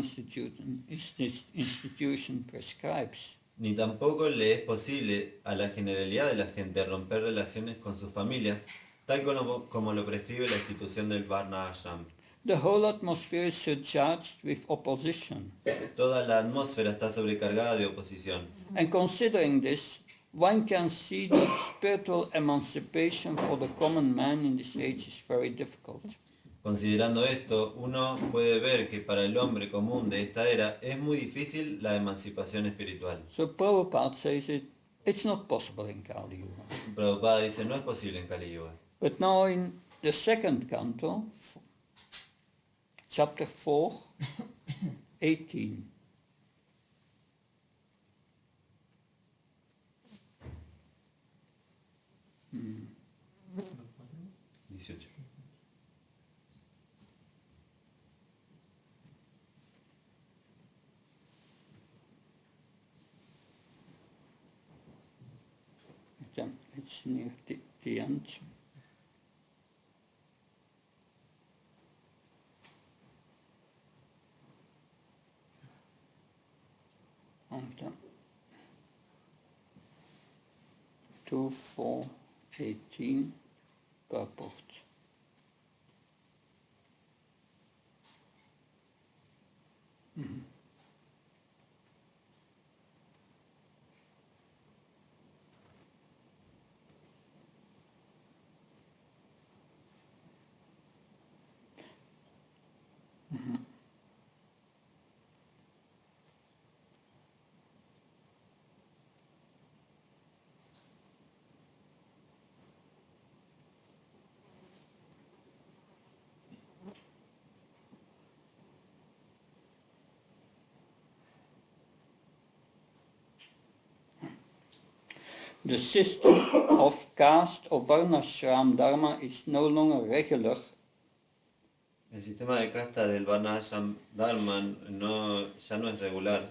Speaker 1: institution prescribes.
Speaker 2: Ni tampoco le es posible a la generalidad de la gente romper relaciones con sus familias, tal como lo prescribe la institución del Varna Ashram.
Speaker 1: The whole atmosphere is surcharged with opposition.
Speaker 2: Toda la atmósfera está sobrecargada de oposición.
Speaker 1: And considering this, one can see that spiritual emancipation for the common man in this age is very difficult.
Speaker 2: Considerando esto, uno puede ver que para el hombre común de esta era es muy difícil la emancipación espiritual.
Speaker 1: So Prabhupada says it's not possible in Kali Yuga.
Speaker 2: Prabhupada dice, no es posible en Kali Yuga.
Speaker 1: But now in the second canto, chapter 4, 18. Hmm.
Speaker 2: 18.
Speaker 1: It's near the end. And 2:4:18 purport. Mm-hmm. Mm-hmm. The system of caste or Varnashram Dharma is no longer regular.
Speaker 2: El sistema de casta del Varnashram Dharma ya no es regular.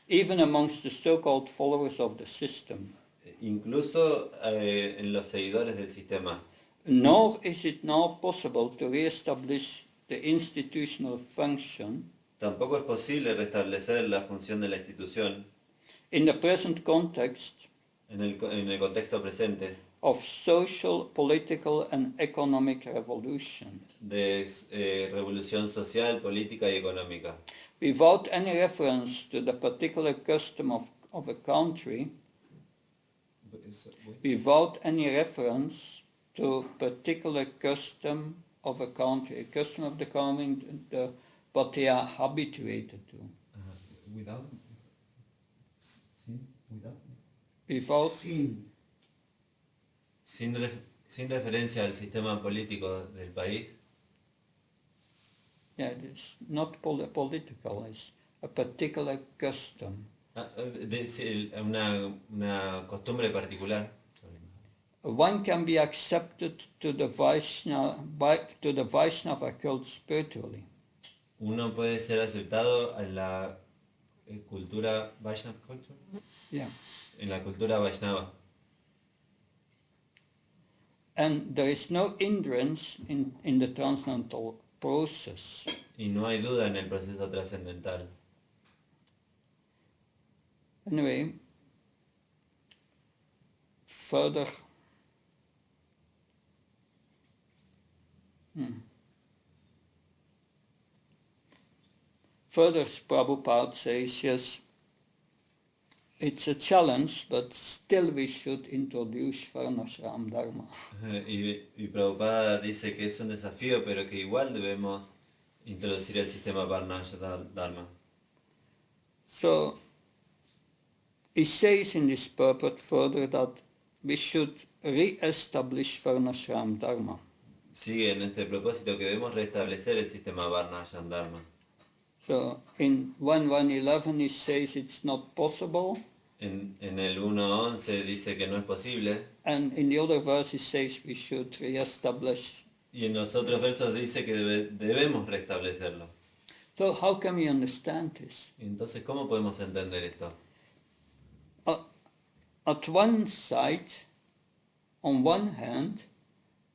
Speaker 1: Even amongst the so-called followers of the system.
Speaker 2: Incluso en los seguidores del sistema.
Speaker 1: Nor is it now possible to re-establish the institutional function.
Speaker 2: Tampoco es posible restablecer la función de la institución.
Speaker 1: In the present context.
Speaker 2: En el contexto presente.
Speaker 1: Of social, political and economic revolution.
Speaker 2: De revolución social, política y económica.
Speaker 1: Without any reference to the particular custom of a country, without any reference to particular custom of a country, a custom of the country, what they are habituated to.
Speaker 2: Without. Without.
Speaker 1: Without,
Speaker 2: Sin referencia al sistema político del país.
Speaker 1: yeah, it's not political, it's a particular custom.
Speaker 2: Una costumbre particular.
Speaker 1: One can be accepted to the Vaishnava cult spiritually.
Speaker 2: Uno puede ser aceptado en la cultura Vaishnava culture.
Speaker 1: Yeah.
Speaker 2: En la cultura Vaishnava.
Speaker 1: And there is no hindrance in the transcendental process.
Speaker 2: Y no hay duda en el proceso trascendental.
Speaker 1: Anyway, further. Further, Prabhupada says, yes, it's a challenge, but still we should introduce Varnashram Dharma.
Speaker 2: Y Prabhupada dice que es un desafío, pero que igual debemos introducir el sistema Varnashram Dharma.
Speaker 1: So, he says in this purport further that we should re-establish Varnashram Dharma.
Speaker 2: Sigue en este propósito que debemos restablecer el sistema Varnashram Dharma.
Speaker 1: So in 1.1.11 he says it's not possible.
Speaker 2: En el 1.11 dice que no es posible.
Speaker 1: And in the other verse he says we should re-establish.
Speaker 2: Y en los otros versos dice que debemos restablecerlo.
Speaker 1: So how can we understand this?
Speaker 2: Entonces, ¿cómo podemos entender esto?
Speaker 1: At one side, on one hand,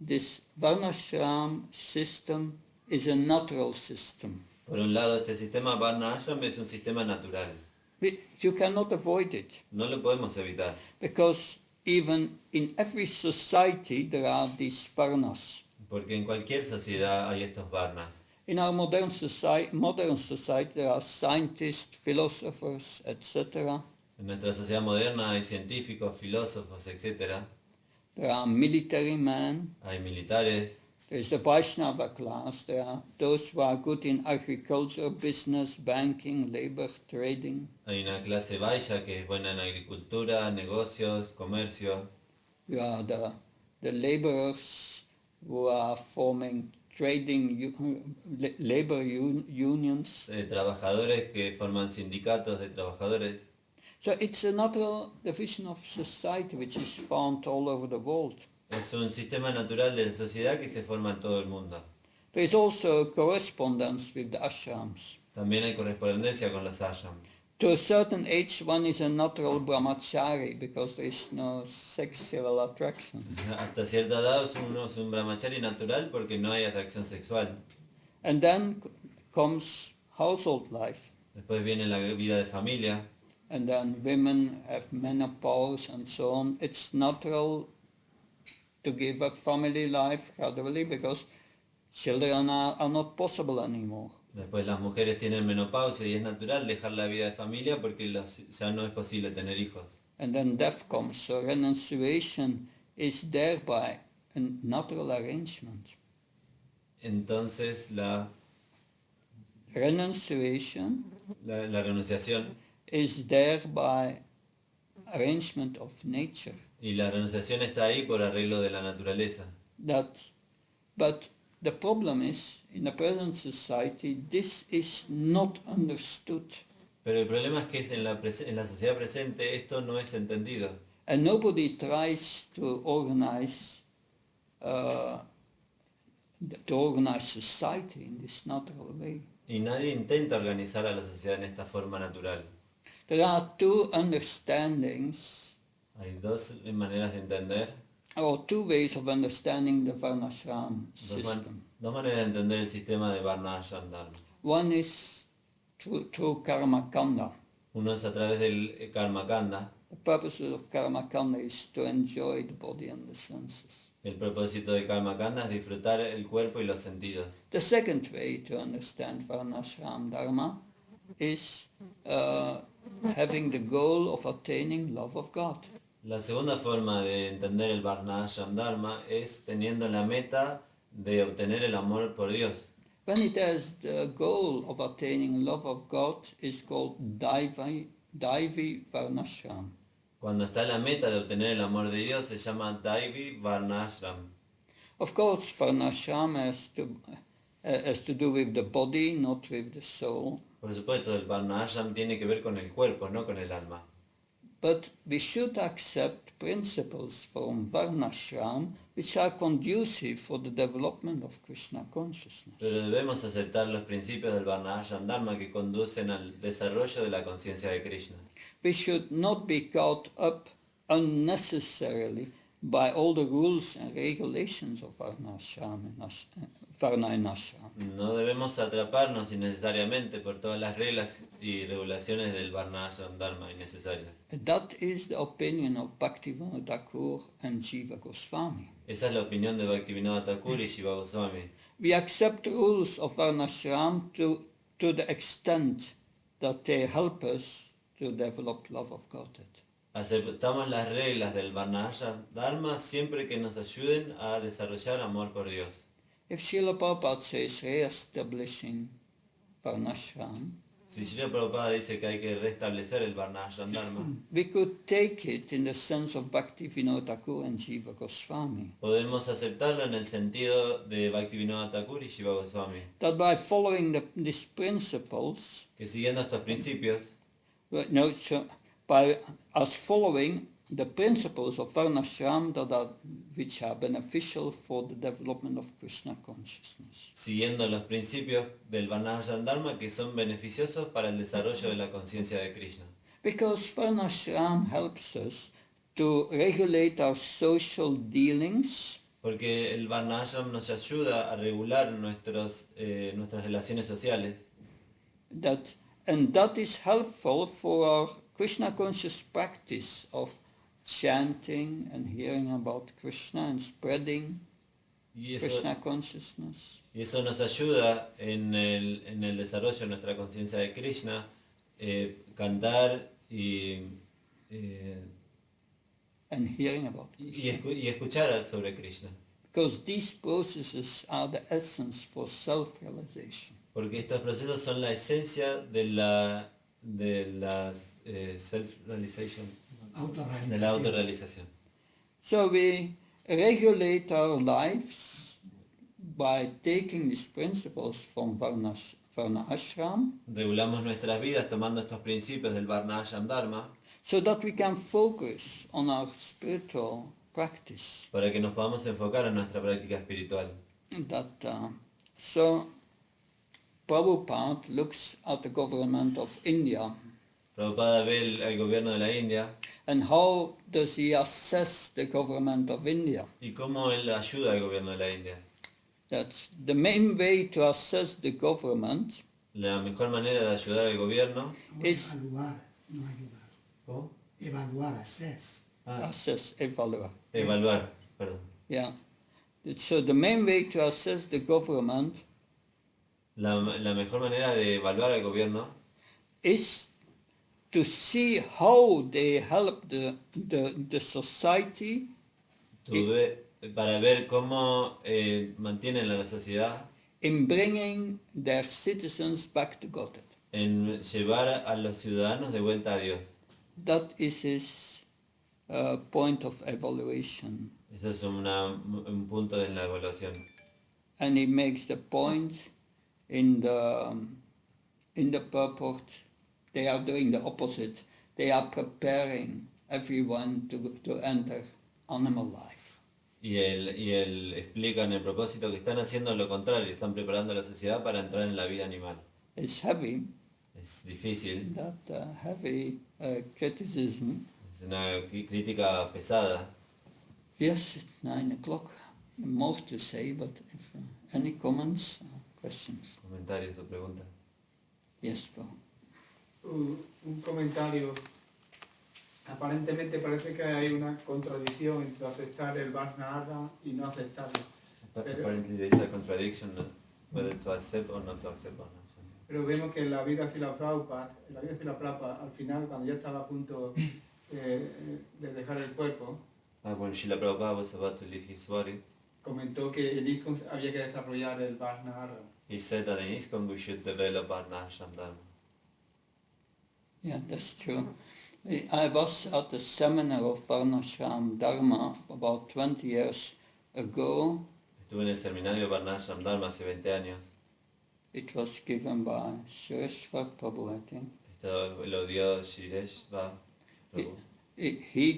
Speaker 1: this Varnashram system is a natural system.
Speaker 2: Por un lado, este sistema Varnashram es un sistema natural.
Speaker 1: You cannot avoid it.
Speaker 2: No lo podemos evitar.
Speaker 1: Because even in every society there are these Varnas.
Speaker 2: Porque en cualquier sociedad hay estos Varnas.
Speaker 1: In our modern society there are scientists, philosophers, etc.
Speaker 2: En nuestra sociedad moderna hay científicos, filósofos, etc.
Speaker 1: There are military men.
Speaker 2: Hay militares.
Speaker 1: There is the Vaishnava class. There are those who are good in agriculture, business, banking, labor, trading.
Speaker 2: Hay una clase Vaishya que es buena en agricultura, negocios, comercio.
Speaker 1: You are the laborers who are forming trading labor unions.
Speaker 2: Trabajadores que forman sindicatos de trabajadores.
Speaker 1: So it's a natural division of society which is found all over the world.
Speaker 2: Es un sistema natural de la sociedad que se forma en todo el mundo.
Speaker 1: There is also correspondence with the ashrams.
Speaker 2: También hay correspondencia con los ashrams.
Speaker 1: To a certain age one is a natural brahmachari because there is no sexual attraction.
Speaker 2: Hasta cierta edad uno es un brahmachari natural porque no hay atracción sexual.
Speaker 1: And then comes household life.
Speaker 2: Después viene la vida de familia.
Speaker 1: And then women have menopause and so on. It's natural to give up family life gradually because children are not possible anymore.
Speaker 2: Después las mujeres tienen menopausia y es natural dejar la vida de familia porque ya no es posible tener hijos.
Speaker 1: And then death comes, so renunciation is thereby a natural arrangement.
Speaker 2: Entonces la
Speaker 1: renunciation is thereby arrangement of nature.
Speaker 2: Y la renunciación está ahí por arreglo de la naturaleza.
Speaker 1: But the problem is, in the present society, this is not understood.
Speaker 2: Pero el problema es que en la sociedad presente esto no es entendido.
Speaker 1: And nobody tries to organize society in this natural way.
Speaker 2: Y nadie intenta organizar a la sociedad en esta forma natural.
Speaker 1: There are two understandings.
Speaker 2: Hay dos maneras de entender.
Speaker 1: Or two ways of understanding the Varnashram system.
Speaker 2: Dos maneras de entender el sistema de Varnashram Dharma.
Speaker 1: One is through Karma Kanda.
Speaker 2: Uno es a través del Karma Kanda.
Speaker 1: The purpose of Karma Kanda is to enjoy the body and the senses.
Speaker 2: El propósito de Karma Kanda es disfrutar el cuerpo y los sentidos.
Speaker 1: The second way to understand Varnashram Dharma is having the goal of attaining love of God.
Speaker 2: La segunda forma de entender el Varna Ashram Dharma es teniendo la meta de obtener el amor por Dios.
Speaker 1: When it has the goal of attaining love of God, is called Daivi Varnashram.
Speaker 2: Cuando está la meta de obtener el amor de Dios se llama Daivi Varna Ashram.
Speaker 1: Of course, Varnashram has to do with the body, not with the soul.
Speaker 2: Por supuesto, el Varna Ashram tiene que ver con el cuerpo, no con el alma.
Speaker 1: But we should accept principles from Varnashram which are conducive for the development of Krishna consciousness.
Speaker 2: Pero debemos aceptar los principios del Varna Ashram Dharma que conducen al desarrollo de la conciencia de Krishna.
Speaker 1: We should not be caught up unnecessarily by all the rules and regulations of Varna and Ashram.
Speaker 2: No debemos atraparnos innecesariamente por todas las reglas y regulaciones del Varna Ashram Dharma innecesarias.
Speaker 1: That is the opinion of Bhaktivinoda Thakur and Jiva Goswami.
Speaker 2: Esa es la opinión de Bhaktivinoda Thakur y Jiva Goswami.
Speaker 1: We accept rules of Varnashram to the extent that they help us to develop love of Godhead.
Speaker 2: Aceptamos las reglas del Varna Ashram Dharma siempre que nos ayuden a desarrollar amor por Dios.
Speaker 1: If Srila Prabhupada says re-establishing Varnashram,
Speaker 2: Si Srila Prabhupada dice que hay que restablecer el Varna Ashram Dharma,
Speaker 1: we could take it in the sense of Bhaktivinoda Thakur and Jiva Goswami.
Speaker 2: podemos aceptarlo en el sentido de Bhaktivinoda Thakur y Jiva Goswami,
Speaker 1: That by following these principles,
Speaker 2: que siguiendo estos principios,
Speaker 1: by us following the principles of Varnashram which are beneficial for the development of Krishna consciousness.
Speaker 2: siguiendo los principios del Varna Ashram Dharma que son beneficiosos para el desarrollo de la conciencia de Krishna.
Speaker 1: Because Varnashram helps us to regulate our social dealings,
Speaker 2: Porque el Varna Ashram nos ayuda a regular nuestras relaciones sociales,
Speaker 1: and that is helpful for our Krishna conscious practice of chanting and hearing about Krishna and spreading
Speaker 2: y eso,
Speaker 1: Krishna consciousness.
Speaker 2: y eso nos ayuda en el desarrollo de nuestra conciencia de Krishna, cantar
Speaker 1: And hearing about Krishna.
Speaker 2: y escuchar sobre Krishna.
Speaker 1: Because these processes are the essence for self-realization.
Speaker 2: Porque estos procesos son la esencia de la self-realization, de la autorrealización.
Speaker 1: So we regulate our lives by taking these principles from Varna Ashram,
Speaker 2: Regulamos nuestras vidas tomando estos principios del Varna Ashram Dharma
Speaker 1: so that we can focus on our spiritual practice.
Speaker 2: para que nos podamos enfocar en nuestra práctica espiritual.
Speaker 1: So Prabhupada looks at the government of India
Speaker 2: Prabhupada ve el gobierno de la India
Speaker 1: and how does he assess the government of India.
Speaker 2: y cómo él ayuda al gobierno de la India.
Speaker 1: That's the main way to assess the government
Speaker 2: La mejor manera de ayudar al gobierno
Speaker 1: is
Speaker 3: Evaluar, no ayudar.
Speaker 2: ¿Cómo?
Speaker 3: Evaluar, assess.
Speaker 1: evaluate.
Speaker 2: Evaluar, perdón.
Speaker 1: Yeah. So the main way to assess the government
Speaker 2: La mejor manera de evaluar al gobierno
Speaker 1: is to see how they help the society
Speaker 2: para ver cómo mantienen a la sociedad
Speaker 1: in bringing their citizens back to Godhead.
Speaker 2: en llevar a los ciudadanos de vuelta a Dios.
Speaker 1: That is his point of evaluation.
Speaker 2: Ese es un punto en la evaluación.
Speaker 1: And he makes the point in the purport. They are doing the opposite. They are preparing everyone to enter animal life.
Speaker 2: Y él explica en el propósito que están haciendo lo contrario, están preparando a la sociedad para entrar en la vida animal.
Speaker 1: It's heavy,
Speaker 2: Es difícil,
Speaker 1: that heavy criticism.
Speaker 2: es una crítica pesada.
Speaker 1: Yes, it's 9 o'clock. More to say, but if any comments, questions?
Speaker 2: Comentarios o preguntas.
Speaker 1: Yes, go.
Speaker 4: Un comentario. Aparentemente parece que hay una contradicción entre aceptar el Varna Ashram y no aceptarlo.
Speaker 2: Apparently there is a contradiction whether to accept or not to accept or not.
Speaker 4: Pero vemos que en la vida de Srila Prabhupada, al final cuando ya estaba a punto de dejar el cuerpo,
Speaker 2: When Srila Prabhupada was about to leave his body,
Speaker 4: comentó que en ISKCON había que desarrollar el Varnara.
Speaker 2: he said that in ISKCON we should develop Varna Ashram Dharma.
Speaker 1: Yeah, that's true. I was at the seminar of Varnashram Dharma about 20 years ago.
Speaker 2: Estuve en el seminario Varna Ashram Dharma hace 20 años.
Speaker 1: It was given by Sureshwar Prabhu, I think.
Speaker 2: Esto lo dio Shireshva Prabhu.
Speaker 1: He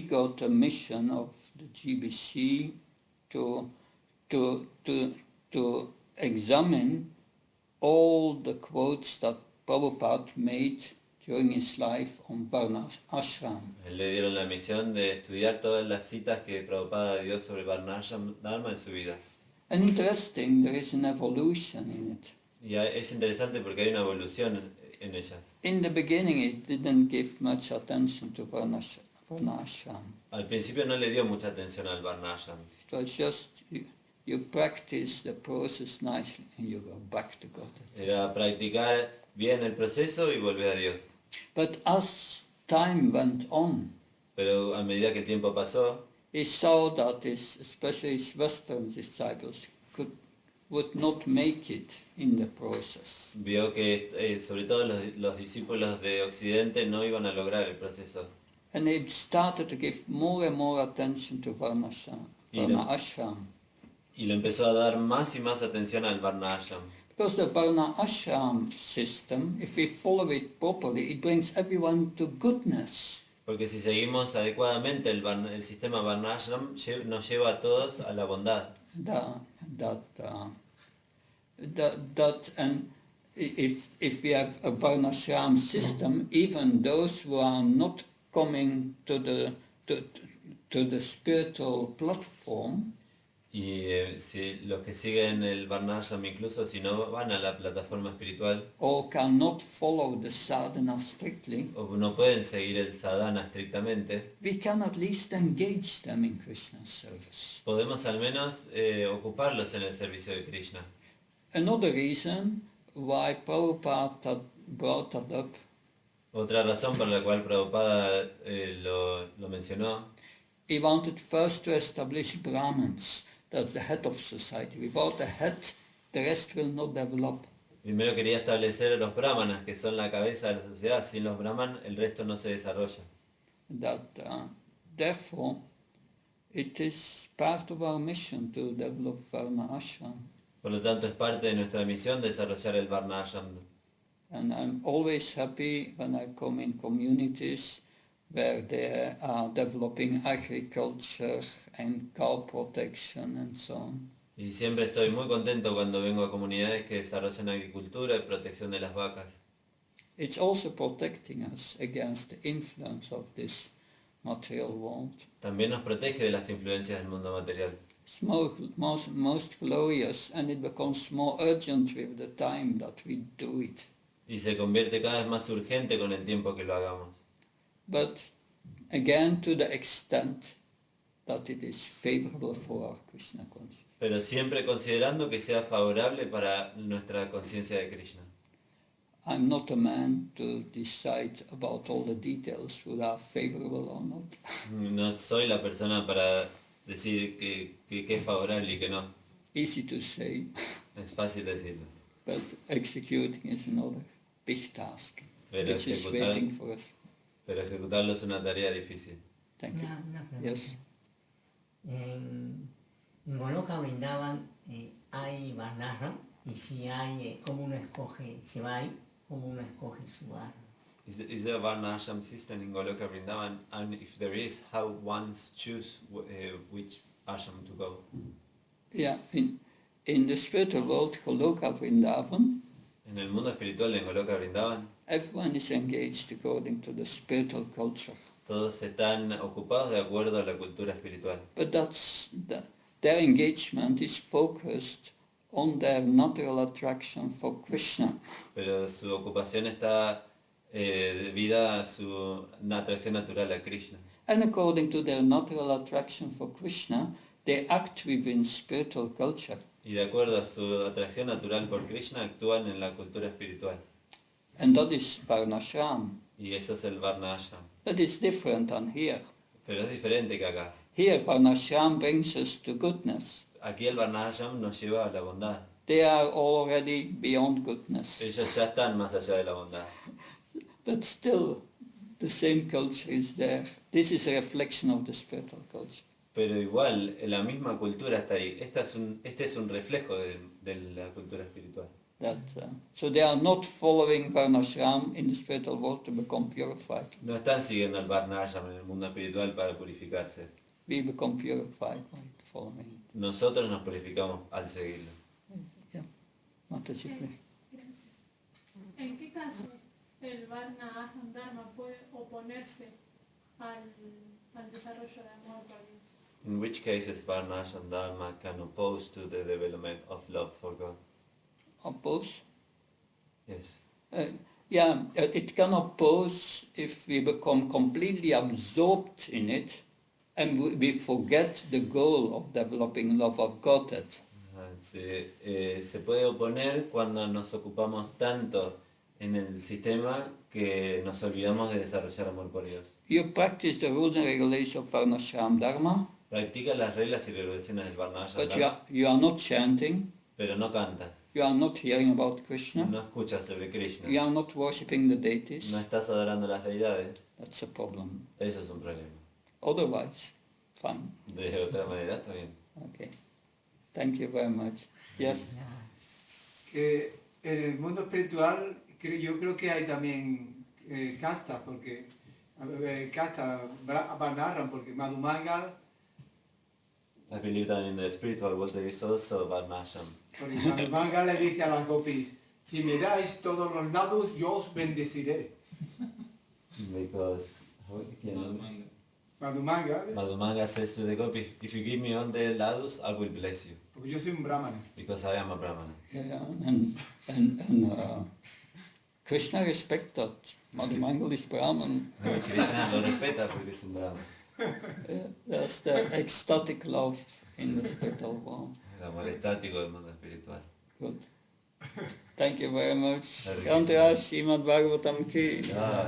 Speaker 1: got a mission of the GBC to examine all the quotes that Prabhupada made during his life on Varna Ashram.
Speaker 2: Le dieron la misión de estudiar todas las citas que Prabhupada dio sobre Varna Ashram Dharma en su vida.
Speaker 1: And interesting, there is an evolution in it.
Speaker 2: Y es interesante porque hay una evolución en ellas.
Speaker 1: In the beginning, it didn't give much attention to Varna Ashram.
Speaker 2: Al principio no le dio mucha atención al Varna Ashram.
Speaker 1: It was just you practice the process nicely and you go back to God.
Speaker 2: Era practicar bien el proceso y volver a Dios.
Speaker 1: But as time went on,
Speaker 2: Pero a medida que el tiempo pasó,
Speaker 1: he saw that especially his Western disciples would not make it in the process.
Speaker 2: vio que sobre todo los discípulos de Occidente no iban a lograr el proceso.
Speaker 1: And he started to give more and more attention to Varna Ashram.
Speaker 2: Y le empezó a dar más y más atención al Varna Ashram.
Speaker 1: Because the Varna Ashram system, if we follow it properly, it brings everyone to goodness.
Speaker 2: Porque si seguimos adecuadamente el sistema Varna Ashram nos lleva a todos a la bondad.
Speaker 1: And if we have a Varna Ashram system, even those who are not coming to the spiritual platform,
Speaker 2: Y si los que siguen el Varna Ashram, incluso si no van a la plataforma espiritual
Speaker 1: or cannot follow the sadhana strictly,
Speaker 2: o no pueden seguir el sadhana estrictamente,
Speaker 1: we can at least engage them in Krishna's service.
Speaker 2: podemos al menos ocuparlos en el servicio de Krishna.
Speaker 1: Another reason why Prabhupada brought that up,
Speaker 2: Otra razón por la cual Prabhupada lo mencionó,
Speaker 1: he wanted first to establish Brahmins. That's the head of society. Without the head, the rest will not develop.
Speaker 2: primero quería establecer a los brahmanas, que son la cabeza de la sociedad. Sin los brahman, el resto no se desarrolla.
Speaker 1: Therefore, it is part of our mission to develop Varna Ashram.
Speaker 2: Por lo tanto, es parte de nuestra misión desarrollar el Varna Ashram.
Speaker 1: And I'm always happy when I come in communities where they are developing agriculture and cow protection and so on.
Speaker 2: Y siempre estoy muy contento cuando vengo a comunidades que desarrollan agricultura y protección de las vacas.
Speaker 1: It's also protecting us against the influence of this material world.
Speaker 2: También nos protege de las influencias del mundo material.
Speaker 1: It's most glorious, and it becomes more urgent with the time that we do it.
Speaker 2: Y se convierte cada vez más urgente con el tiempo que lo hagamos.
Speaker 1: But again, to the extent that it is favorable for our Krishna consciousness.
Speaker 2: Pero siempre considerando que sea favorable para nuestra conciencia de Krishna.
Speaker 1: I'm not a man to decide about all the details whether are favorable or not.
Speaker 2: No soy la persona para decir que es favorable y que no.
Speaker 1: Easy to say,
Speaker 2: Es fácil decirlo.
Speaker 1: but executing is another big task,
Speaker 2: Pero
Speaker 1: which is waiting for us.
Speaker 2: Pero ejecutarlo es una tarea difícil.
Speaker 1: Thank you.
Speaker 3: Una pregunta.
Speaker 1: Yes.
Speaker 3: En Goloka Vrindavan hay Varnashram y si hay, ¿cómo uno escoge? Se va ahí, ¿cómo uno escoge su Varna?
Speaker 2: Is there a Varna Ashram system in Goloka Vrindavan? And if there is, how ones choose which ashram to go?
Speaker 1: Yeah, in the spiritual world, Goloka Vrindavan,
Speaker 2: En el mundo espiritual en Goloka Vrindavan,
Speaker 1: everyone is engaged according to the spiritual culture.
Speaker 2: todos están ocupados de acuerdo a la cultura espiritual.
Speaker 1: But their engagement is focused on their natural attraction for Krishna.
Speaker 2: Pero su ocupación está debida a su atracción natural a Krishna.
Speaker 1: And according to their natural attraction for Krishna, they act within spiritual culture.
Speaker 2: Y de acuerdo a su atracción natural por Krishna, actúan en la cultura espiritual.
Speaker 1: And that is Varnashram.
Speaker 2: Y eso es el Varna Ashram.
Speaker 1: That is different than here.
Speaker 2: Pero es diferente que acá.
Speaker 1: Here, Varnashram brings us to goodness.
Speaker 2: Aquí el Varna Ashram nos lleva a la bondad.
Speaker 1: They are already beyond goodness.
Speaker 2: Ellos ya están más allá de la bondad.
Speaker 1: But still, the same culture is there. This is a reflection of the spiritual culture.
Speaker 2: Pero igual, la misma cultura está ahí. Este es un reflejo de la cultura espiritual.
Speaker 1: So they are not following Varnashram in the spiritual world to become purified.
Speaker 2: No están siguiendo el Varna Ashram en el mundo espiritual para purificarse.
Speaker 1: We become purified by following it.
Speaker 2: Nosotros nos purificamos al seguirlo.
Speaker 1: Yeah. Mataji, please.
Speaker 5: Gracias. ¿En qué casos el Varna Ashram Dharma puede oponerse al desarrollo de amor por Dios?
Speaker 2: In which cases Varna Ashram Dharma can oppose to the development of love for God?
Speaker 1: Oppose?
Speaker 2: Yes.
Speaker 1: It can oppose if we become completely absorbed in it and we forget the goal of developing love of Godhead.
Speaker 2: Se puede oponer cuando nos ocupamos tanto en el sistema que nos olvidamos de desarrollar amor por Dios.
Speaker 1: You practice the rules and regulations of Varnashram Dharma,
Speaker 2: Practica las reglas y regulaciones del Varna Ashram
Speaker 1: but
Speaker 2: Dharma,
Speaker 1: you are not chanting,
Speaker 2: pero no cantas,
Speaker 1: you are not hearing about Krishna,
Speaker 2: no escuchas sobre
Speaker 1: you
Speaker 2: Krishna,
Speaker 1: are not worshipping the deities.
Speaker 2: no estás adorando las deidades.
Speaker 1: That's a problem.
Speaker 2: Eso es un problema.
Speaker 1: Otherwise, fine.
Speaker 2: De otra manera está bien.
Speaker 1: Okay. Thank you very much. Yes.
Speaker 4: Que en el mundo espiritual yo creo que hay también castas, porque castas Varnashram, porque Madhumangal,
Speaker 2: I believe that in the spiritual world there is also Varna Ashram.
Speaker 4: porque Madhumangal le dice a las gopis, si me dais todos los lados, yo os bendeciré.
Speaker 2: Because
Speaker 4: Madhumangal,
Speaker 2: Madhumanga says to the gopis, if you give me all the ladus, I will bless you.
Speaker 4: porque yo soy un brahmana.
Speaker 2: Because I am a brahmana.
Speaker 1: Yeah, and Krishna respects that. Madhumangal is Brahman.
Speaker 2: Krishna lo respeta porque es un brahmana.
Speaker 1: There's the ecstatic love in the spiritual world.
Speaker 2: El amor estático del mundo espiritual.
Speaker 1: Good. Thank you very much.
Speaker 2: Hare
Speaker 1: Kantra Srimad Bhagavatam ki.
Speaker 2: Ah.